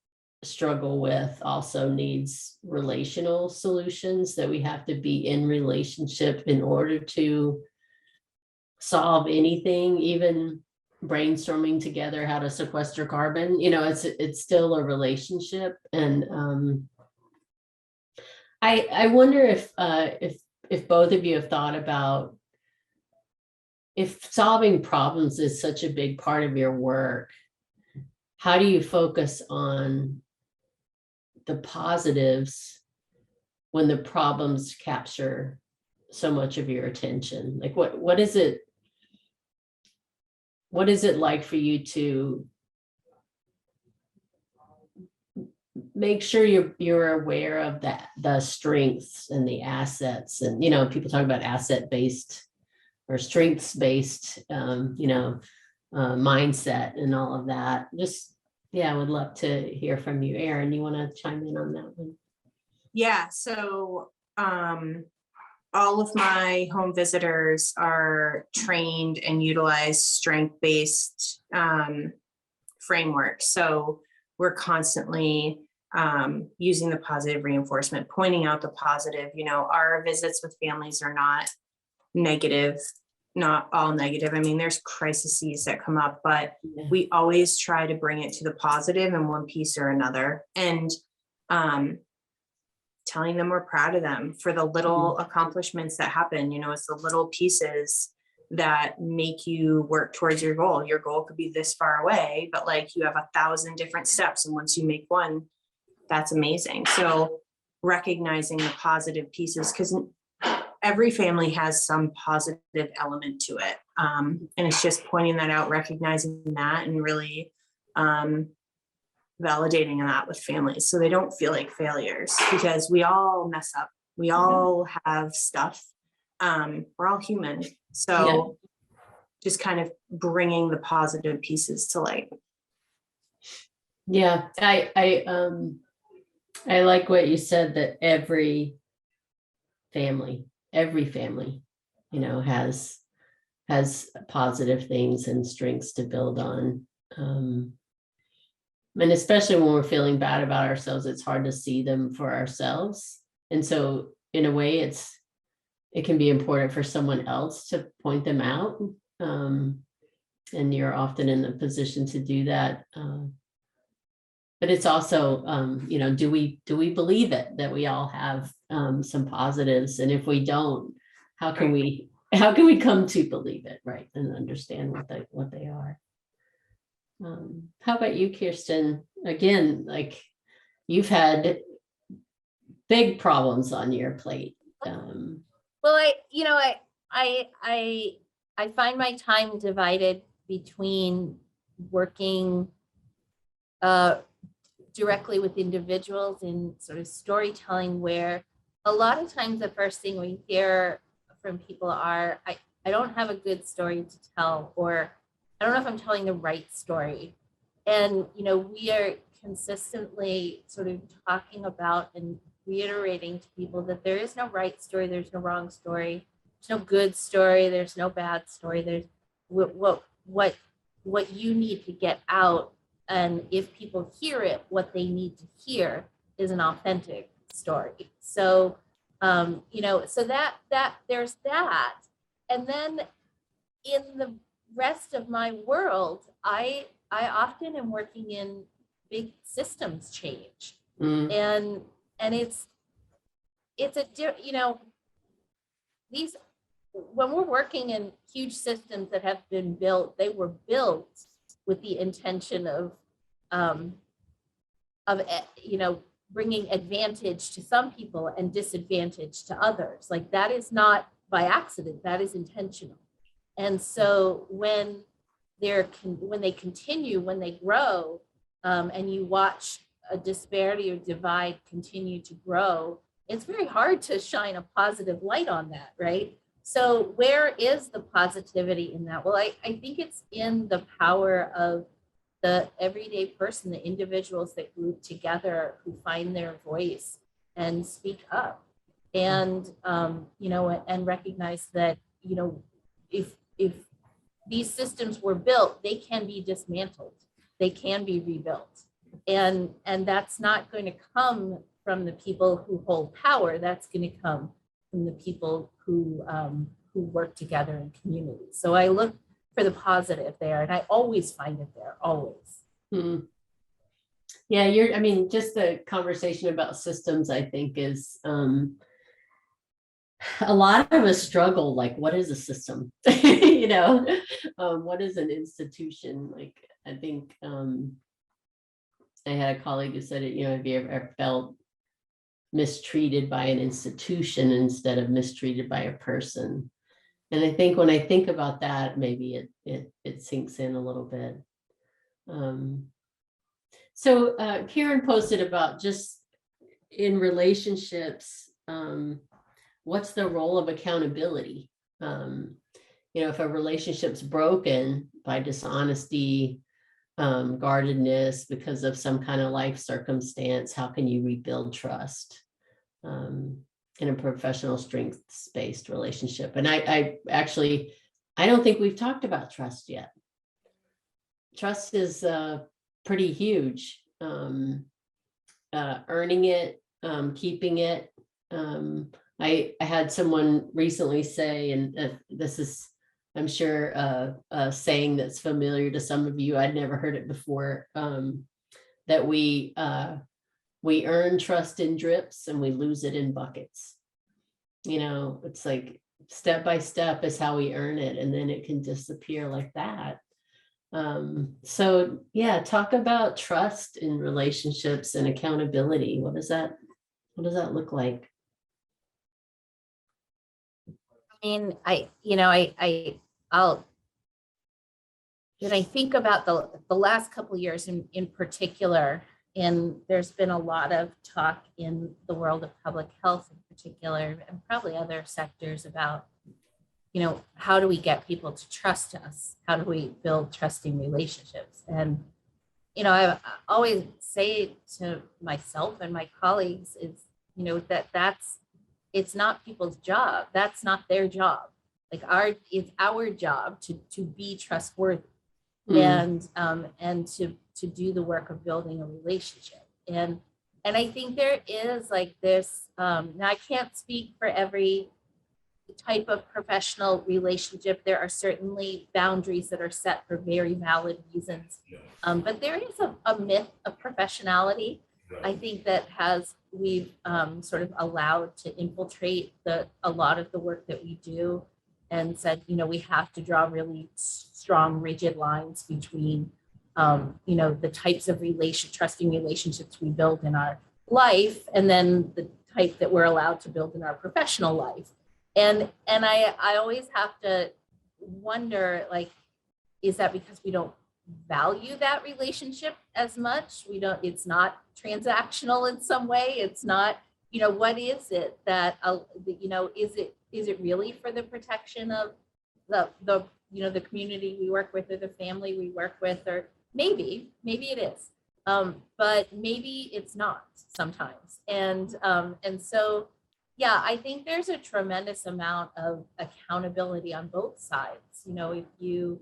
struggle with also needs relational solutions, that we have to be in relationship in order to solve anything, even brainstorming together how to sequester carbon. It's still a relationship. And I wonder if both of you have thought about, if solving problems is such a big part of your work, how do you focus on the positives when the problems capture so much of your attention? Like what is it like for you to make sure you're aware of the strengths and the assets? And people talk about asset-based or strengths-based mindset and all of that. I would love to hear from you. Erin, you want to chime in on that one? Yeah, so all of my home visitors are trained and utilize strength-based framework. So we're constantly using the positive reinforcement, pointing out the positive. Our visits with families are not negative, not all negative. I mean, there's crises that come up, but we always try to bring it to the positive in one piece or another. And telling them we're proud of them for the little accomplishments that happen. It's the little pieces that make you work towards your goal. Your goal could be this far away, but like you have 1,000 different steps. And once you make one, that's amazing. So recognizing the positive pieces, because every family has some positive element to it. And it's just pointing that out, recognizing that, and really validating that with families so they don't feel like failures, because we all mess up. We all have stuff. We're all human. So just kind of bringing the positive pieces to light. Yeah, I like what you said, that every family, has positive things and strengths to build on. And especially when we're feeling bad about ourselves, it's hard to see them for ourselves. And so in a way, it can be important for someone else to point them out. And you're often in the position to do that. But it's also, do we believe it, that we all have some positives? And if we don't, how can we come to believe it, right? And understand what they are. How about you, Kirsten? Again, like you've had big problems on your plate. Well, I find my time divided between working directly with individuals in sort of storytelling, where a lot of times the first thing we hear from people are, I don't have a good story to tell, or I don't know if I'm telling the right story. And, we are consistently sort of talking about and reiterating to people that there is no right story, there's no wrong story, there's no good story, there's no bad story. There's what you need to get out. And if people hear it, what they need to hear is an authentic story. So, so that there's that. And then in the rest of my world, I often am working in big systems change. And it's these when we're working in huge systems that have been built, they were built with the intention of bringing advantage to some people and disadvantage to others. Like that is not by accident, that is intentional. And so when they continue, when they grow, and you watch a disparity or divide continue to grow, it's very hard to shine a positive light on that, right? So where is the positivity in that? Well, I think it's in the power of the everyday person, the individuals that group together who find their voice and speak up, and and recognize that if these systems were built, they can be dismantled, they can be rebuilt, and that's not going to come from the people who hold power. That's going to come from the people who work together in community. So I look for the positive there, and I always find it there, always. Yeah, just the conversation about systems, I think, is a lot of us struggle, like, what is a system? What is an institution? Like, I think I had a colleague who said it, have you ever felt mistreated by an institution instead of mistreated by a person? And I think when I think about that, maybe it sinks in a little bit. So Karen posted about just in relationships, what's the role of accountability? If a relationship's broken by dishonesty, guardedness because of some kind of life circumstance, how can you rebuild trust in a professional strengths-based relationship? And I don't think we've talked about trust yet. Trust is pretty huge. Earning it, keeping it. I had someone recently say, and this is, I'm sure, a saying that's familiar to some of you. I'd never heard it before, that we earn trust in drips and we lose it in buckets. It's like step by step is how we earn it, and then it can disappear like that. So yeah, talk about trust in relationships and accountability. What does that look like? I mean, when I think about the last couple of years in particular, and there's been a lot of talk in the world of public health in particular, and probably other sectors about, how do we get people to trust us? How do we build trusting relationships? And, I always say to myself and my colleagues is, it's not people's job. That's not their job. Like it's our job to be trustworthy and to do the work of building a relationship. And I think there is like this, now I can't speak for every type of professional relationship. There are certainly boundaries that are set for very valid reasons. But there is a myth of professionality, I think, that we've sort of allowed to infiltrate a lot of the work that we do, and said, we have to draw really strong, rigid lines between, the types of trusting relationships we build in our life, and then the type that we're allowed to build in our professional life. And I always have to wonder, like, is that because we don't value that relationship as much? It's not transactional in some way. It's not, what is it that, is it really for the protection of the community we work with, or the family we work with, or maybe it is, but maybe it's not sometimes. And so, yeah, I think there's a tremendous amount of accountability on both sides. If you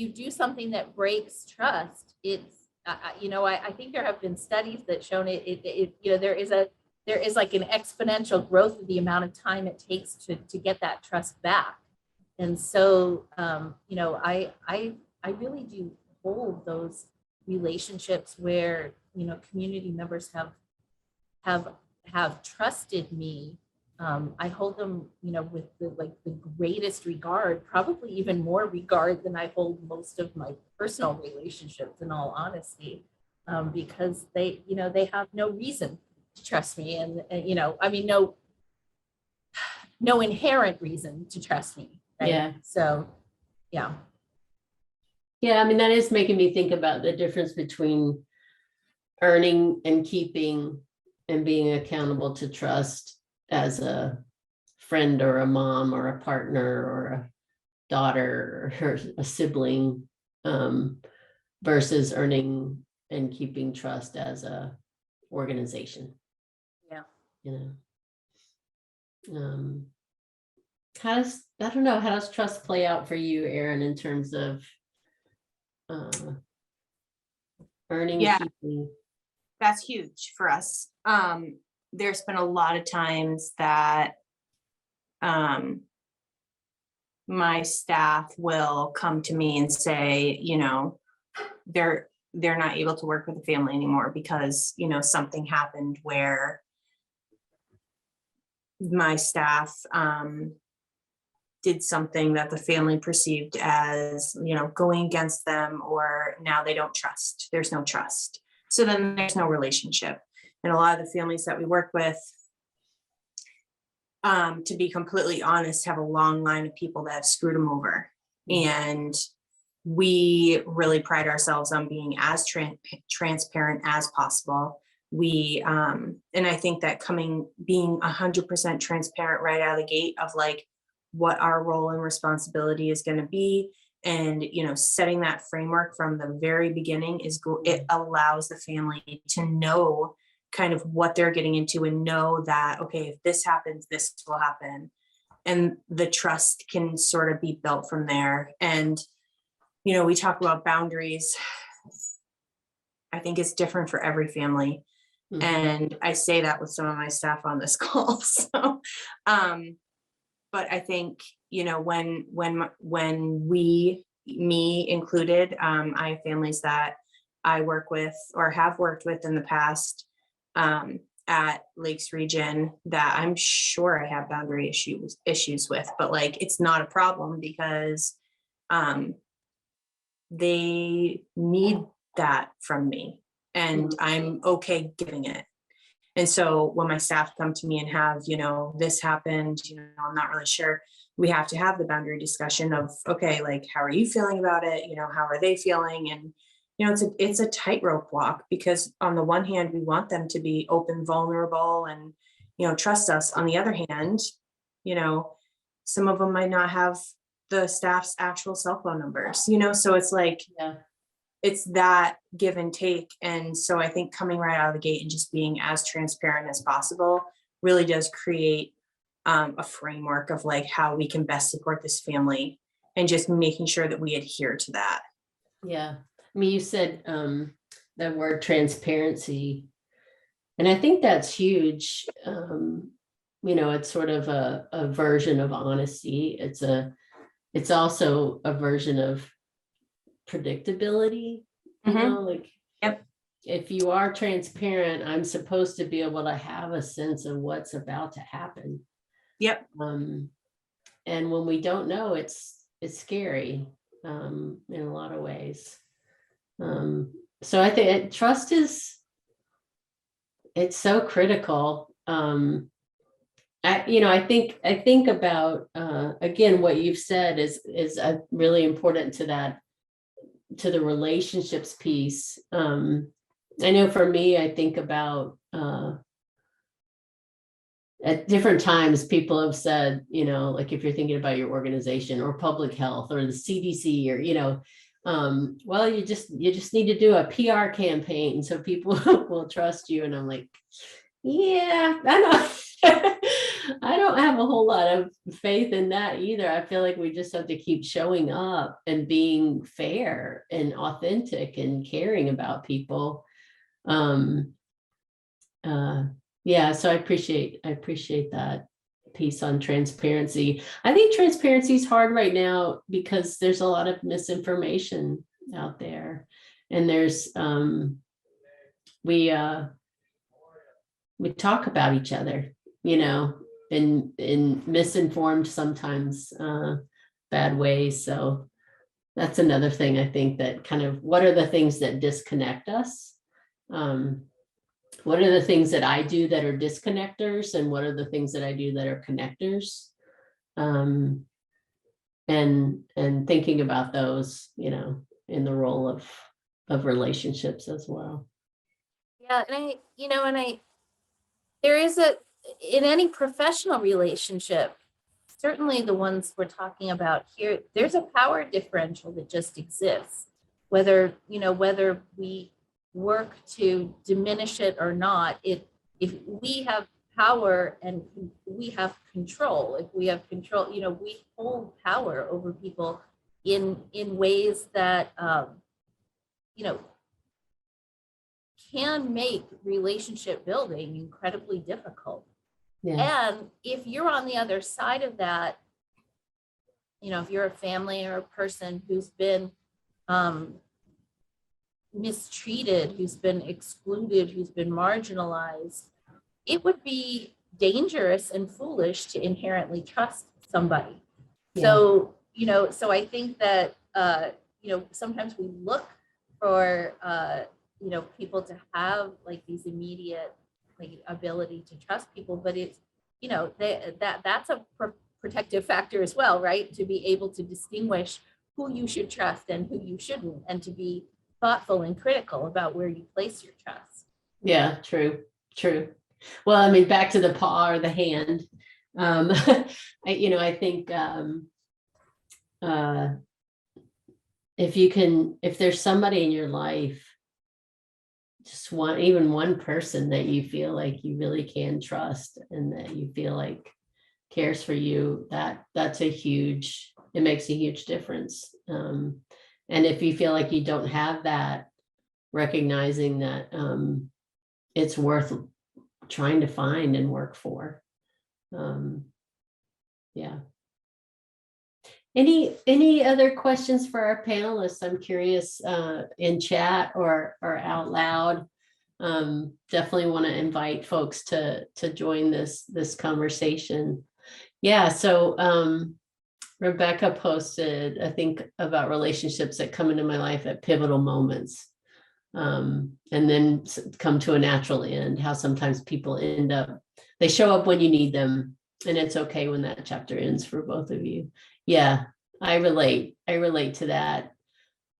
do something that breaks trust, it's, I think there have been studies that shown there is like an exponential growth of the amount of time it takes to get that trust back. And so, I really do hold those relationships where, you know, community members have trusted me, I hold them, you know, with the greatest regard, probably even more regard than I hold most of my personal relationships, in all honesty, because they, you know, they have no reason to trust me, and you know, I mean, no inherent reason to trust me. Right? Yeah. So, yeah. Yeah, I mean, that is making me think about the difference between earning and keeping and being accountable to trust as a friend or a mom or a partner or a daughter or a sibling, versus earning and keeping trust as a organization. Yeah. You know, how does trust play out for you, Erin, in terms of earning Yeah. and keeping? That's huge for us. There's been a lot of times that my staff will come to me and say, you know, they're not able to work with the family anymore because, you know, something happened where my staff did something that the family perceived as, you know, going against them, or now they don't trust. There's no trust. So then there's no relationship. And a lot of the families that we work with, to be completely honest, have a long line of people that have screwed them over. Mm-hmm. And we really pride ourselves on being as transparent as possible. We, and I think that being 100% transparent right out of the gate of like what our role and responsibility is going to be, and, you know, setting that framework from the very beginning it allows the family to know kind of what they're getting into and know that, okay, if this happens, this will happen. And the trust can sort of be built from there. And, you know, we talk about boundaries. I think it's different for every family. Mm-hmm. And I say that with some of my staff on this call. So, but I think, you know, when me included, I have families that I work with or have worked with in the past, at Lakes Region that I'm sure I have boundary issues with, but like, it's not a problem because, they need that from me and I'm okay giving it. And so when my staff come to me and have, you know, this happened, you know, I'm not really sure, we have to have the boundary discussion of, okay, like, how are you feeling about it? You know, how are they feeling? And, you know, it's a tightrope walk because on the one hand, we want them to be open, vulnerable and, you know, trust us. On the other hand, you know, some of them might not have the staff's actual cell phone numbers, you know, so it's like, yeah, it's that give and take. And so I think coming right out of the gate and just being as transparent as possible really does create a framework of like how we can best support this family and just making sure that we adhere to that. Yeah. I mean, you said the word transparency, and I think that's huge. You know, it's sort of a version of honesty. It's also a version of predictability. You know, like, yep. If you are transparent, I'm supposed to be able to have a sense of what's about to happen. Yep. And when we don't know, it's scary in a lot of ways. So I think trust it's so critical. I think about again what you've said is really important to the relationships piece. I know for me, I think about at different times people have said, you know, like if you're thinking about your organization or public health or the CDC or, you know, well, you just need to do a PR campaign so people will trust you. And I'm like, yeah, I don't have a whole lot of faith in that either. I feel like we just have to keep showing up and being fair and authentic and caring about people. Yeah, so I appreciate that piece on transparency. I think transparency is hard right now because there's a lot of misinformation out there. And there's, we talk about each other, you know, in misinformed, sometimes bad ways. So that's another thing I think that kind of, what are the things that disconnect us? What are the things that I do that are disconnectors, and what are the things that I do that are connectors? And thinking about those, you know, in the role of relationships as well. Yeah, there is in any professional relationship, certainly the ones we're talking about here, there's a power differential that just exists. Whether we work to diminish it or not, if we have power and we have control, we hold power over people in ways that, can make relationship building incredibly difficult. Yeah. And if you're on the other side of that, if you're a family or a person who's been mistreated, who's been excluded, who's been marginalized, it would be dangerous and foolish to inherently trust somebody. Yeah. So I think that, sometimes we look for, people to have like these immediate ability to trust people, but it's, that's a protective factor as well, right? To be able to distinguish who you should trust and who you shouldn't, and to be thoughtful and critical about where you place your trust. Yeah, true. Well, I mean, back to the paw or the hand. I think if there's somebody in your life, just even one person that you feel like you really can trust and that you feel like cares for you, it makes a huge difference. And if you feel like you don't have that, recognizing that it's worth trying to find and work for. Yeah. Any other questions for our panelists? I'm curious, in chat or out loud. Definitely want to invite folks to join this conversation. Yeah, so Rebecca posted, I think, about relationships that come into my life at pivotal moments, and then come to a natural end, how sometimes people they show up when you need them, and it's okay when that chapter ends for both of you. Yeah, I relate to that.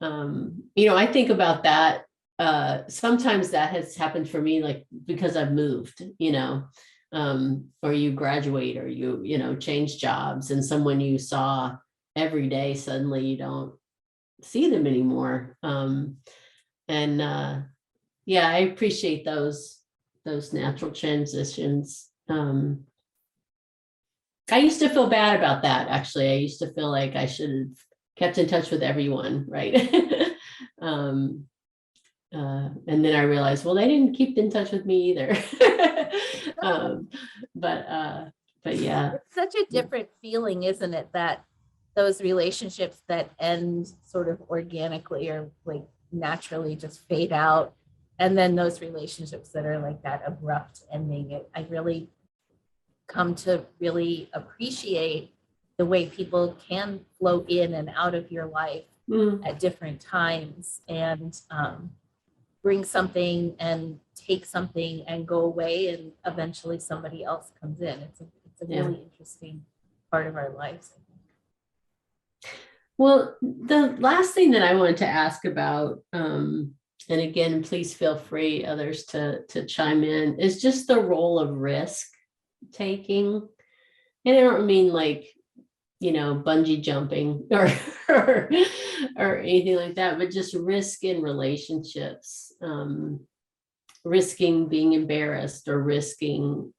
I think about that. Sometimes that has happened for me, like because I've moved, or you graduate, or you change jobs, and someone you saw every day, suddenly you don't see them anymore. Yeah, I appreciate those natural transitions. I used to feel bad about that, actually. I used to feel like I should have kept in touch with everyone, right? And then I realized, well, they didn't keep in touch with me either. But yeah. It's such a different feeling, isn't it? That those relationships that end sort of organically or like naturally just fade out. And then those relationships that are like that abrupt ending, I really come to really appreciate the way people can flow in and out of your life at different times, and bring something and take something and go away, and eventually somebody else comes in. It's a really interesting part of our lives. Well, the last thing that I wanted to ask about, and again, please feel free, others, to chime in, is just the role of risk taking. And I don't mean like, bungee jumping or anything like that, but just risk in relationships, risking being embarrassed, or risking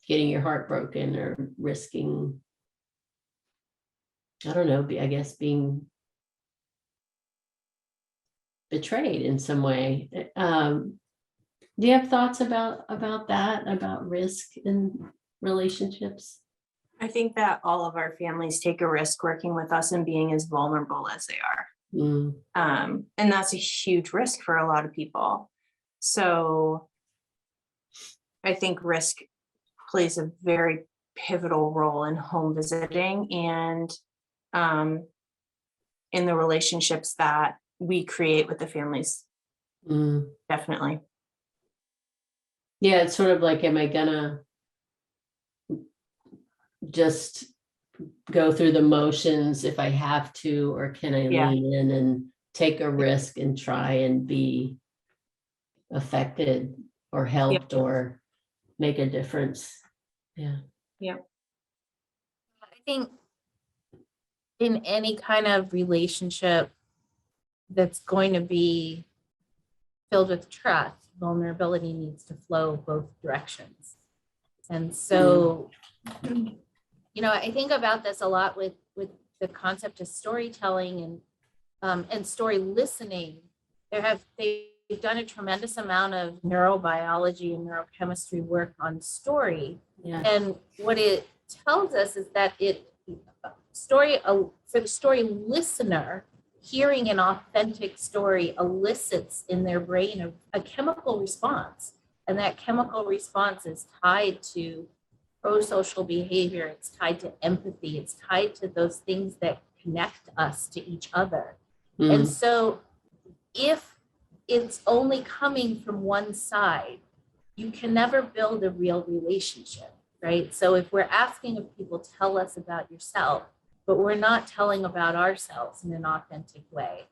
getting your heart broken, or risking, I don't know, I guess being betrayed in some way. Do you have thoughts about that, about risk in relationships? I think that all of our families take a risk working with us and being as vulnerable as they are. Mm. And that's a huge risk for a lot of people. So I think risk plays a very pivotal role in home visiting and in the relationships that we create with the families. Mm. Definitely. Yeah, it's sort of like, am I gonna just go through the motions if I have to, or can I Yeah. lean in and take a risk and try and be affected or helped or make a difference? Yeah. I think in any kind of relationship that's going to be filled with trust, vulnerability needs to flow both directions. And so, I think about this a lot with the concept of storytelling and story listening. They've done a tremendous amount of neurobiology and neurochemistry work on story. Yeah. And what it tells us is that for the story listener, hearing an authentic story elicits in their brain a chemical response. And that chemical response is tied to pro-social behavior. It's tied to empathy. It's tied to those things that connect us to each other. And so if it's only coming from one side, you can never build a real relationship, right? So if we're asking if people tell us about yourself, but we're not telling about ourselves in an authentic way,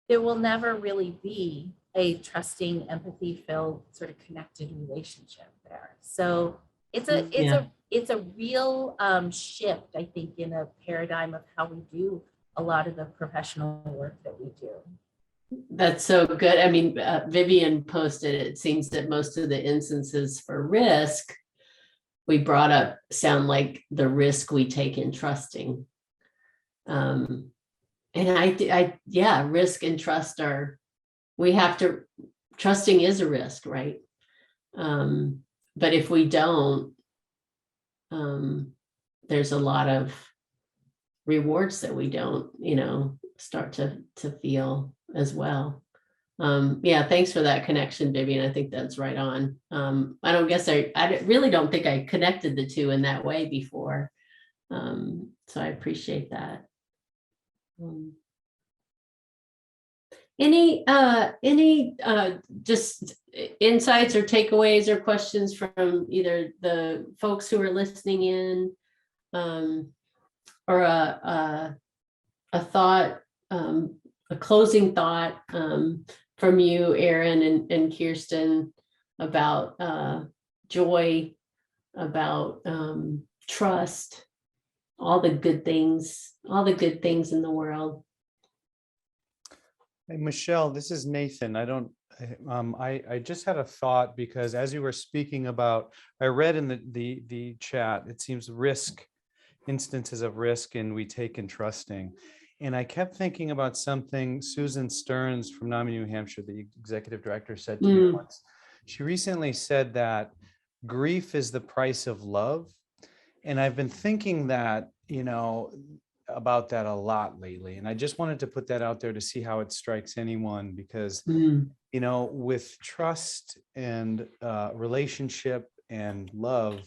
there will never really be a trusting, empathy-filled, sort of connected relationship there. So it's a real shift, I think, in a paradigm of how we do a lot of the professional work that we do. That's so good. I mean, Vivian posted, it seems that most of the instances for risk we brought up sound like the risk we take in trusting. And risk and trust trusting is a risk, right? But if we don't, there's a lot of rewards that we don't, start to feel as well. Thanks for that connection, Vivian. I think that's right on. I really don't think I connected the two in that way before. So I appreciate that. Any just insights or takeaways or questions from either the folks who are listening in, or a thought, a closing thought from you, Erin and Kirsten, about joy, about trust, all the good things in the world. Hey, Michele, this is Nathan. I just had a thought, because as you were speaking about, I read in the chat, it seems instances of risk, and we take in trusting. And I kept thinking about something Susan Stearns from NAMI New Hampshire, the executive director, said to me once. She recently said that grief is the price of love. And I've been thinking that, about that a lot lately. And I just wanted to put that out there to see how it strikes anyone, because, with trust and relationship and love,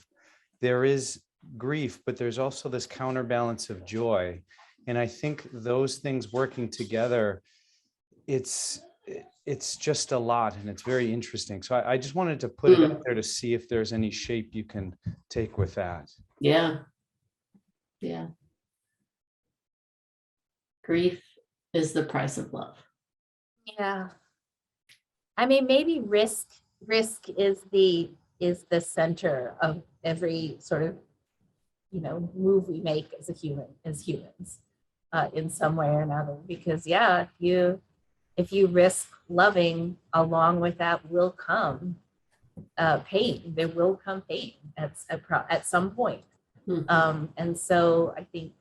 there is grief, but there's also this counterbalance of joy. And I think those things working together, it's just a lot, and it's very interesting. So I just wanted to put it out there to see if there's any shape you can take with that. Yeah. Grief is the price of love. Yeah. I mean, maybe risk is the center of every sort of, move we make as humans, in some way or another. Because if you risk loving, along with that will come pain. There will come pain at some point. And so I think,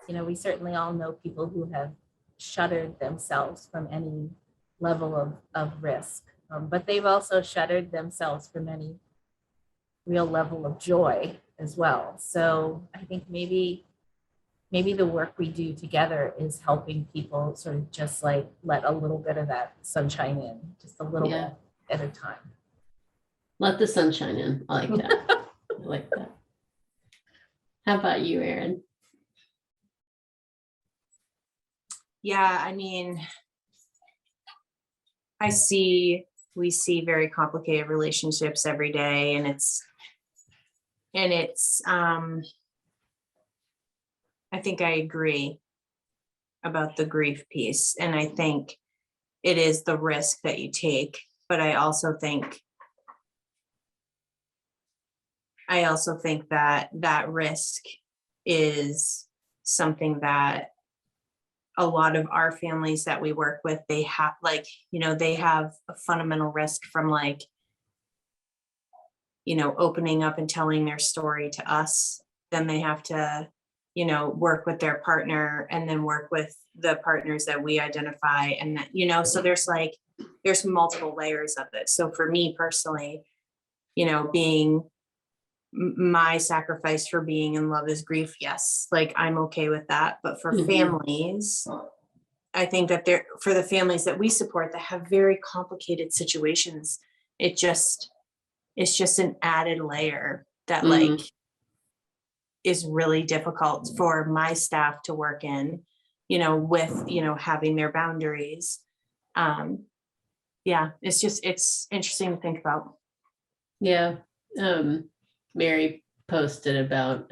we certainly all know people who have shuttered themselves from any level of risk, but they've also shuttered themselves from any real level of joy as well. So I think maybe maybe the work we do together is helping people sort of just like let a little bit of that sunshine in, just a little Yeah. bit at a time. Let the sunshine in. I like that. I like that. How about you, Erin? Yeah, I mean, we see very complicated relationships every day, and it's I think I agree about the grief piece, and I think it is the risk that you take, but I also think that that risk is something that a lot of our families that we work with, they have, like, you know, they have a fundamental risk from, like, you know, opening up and telling their story to us. Then they have to, you know, work with their partner and then work with the partners that we identify. And that, you know, so there's multiple layers of it. So for me personally, you know, being my sacrifice for being in love is grief. Yes. Like, I'm okay with that. But for families, I think that for the families that we support that have very complicated situations, it's just an added layer that like is really difficult for my staff to work in, you know, with, you know, having their boundaries. Yeah, it's interesting to think about. Yeah. Mary posted about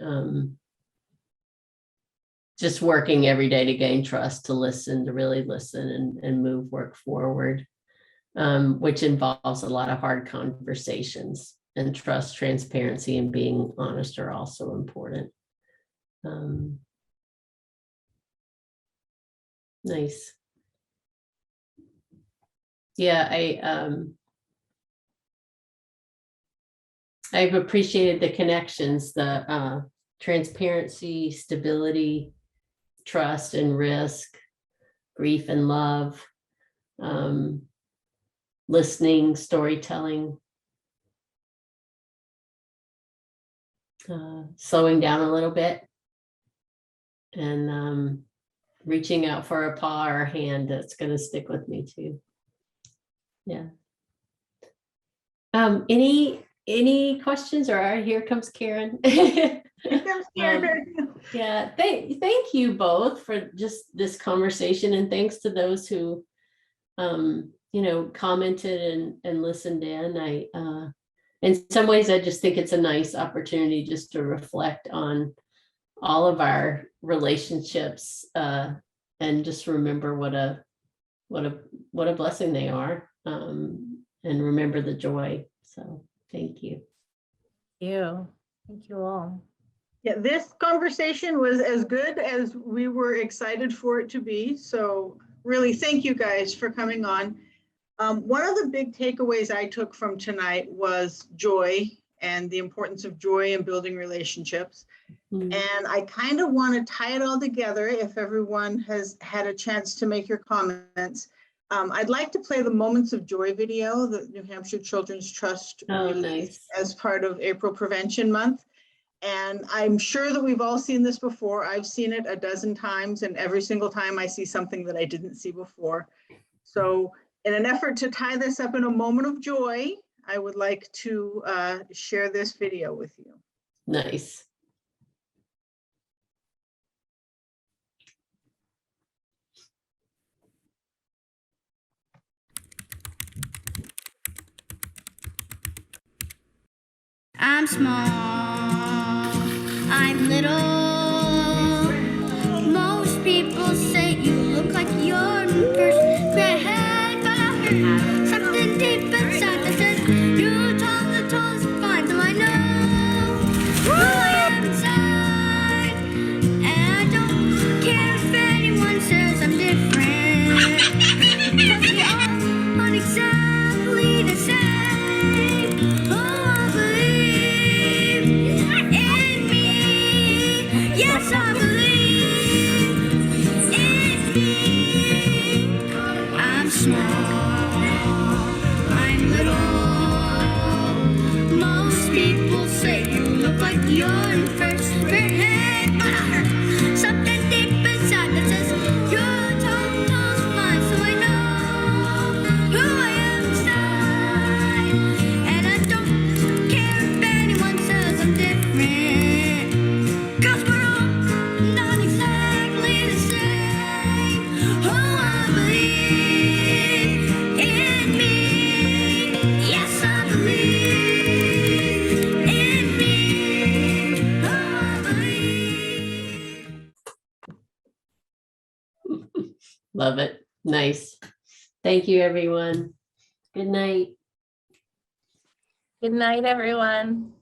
just working every day to gain trust, to listen, to really listen and move work forward, which involves a lot of hard conversations, and trust, transparency, and being honest are also important. Nice. Yeah, I've appreciated the connections, the transparency, stability, trust and risk, grief and love, listening, storytelling, slowing down a little bit, and reaching out for a paw or a hand. That's going to stick with me too. Yeah. Any questions? Or here comes Karen. Yeah, thank you both for just this conversation, and thanks to those who you know, commented and listened in. In some ways, I just think it's a nice opportunity just to reflect on all of our relationships, and just remember what a blessing they are, and remember the joy. So thank you. Thank you all. Yeah, this conversation was as good as we were excited for it to be. So really, thank you guys for coming on. One of the big takeaways I took from tonight was joy and the importance of joy in building relationships. And I kind of want to tie it all together if everyone has had a chance to make your comments. I'd like to play the Moments of Joy video that New Hampshire Children's Trust released as part of April Prevention Month. And I'm sure that we've all seen this before. I've seen it a dozen times, and every single time I see something that I didn't see before. So in an effort to tie this up in a moment of joy, I would like to share this video with you. Nice. I'm small, I'm little. Most people say you look like you're in first grade, but I heard something deep inside that says you're tall, the tallest fine, so I know who I am inside. And I don't care if anyone says I'm different, 'cause we all aren't exactly the same. Oh, I believe in me. Yes, I believe in me. I'm small, I'm little. Most people say you look like you're in first grade, but I heard something Love it. Nice. Thank you, everyone. Good night. Good night, everyone.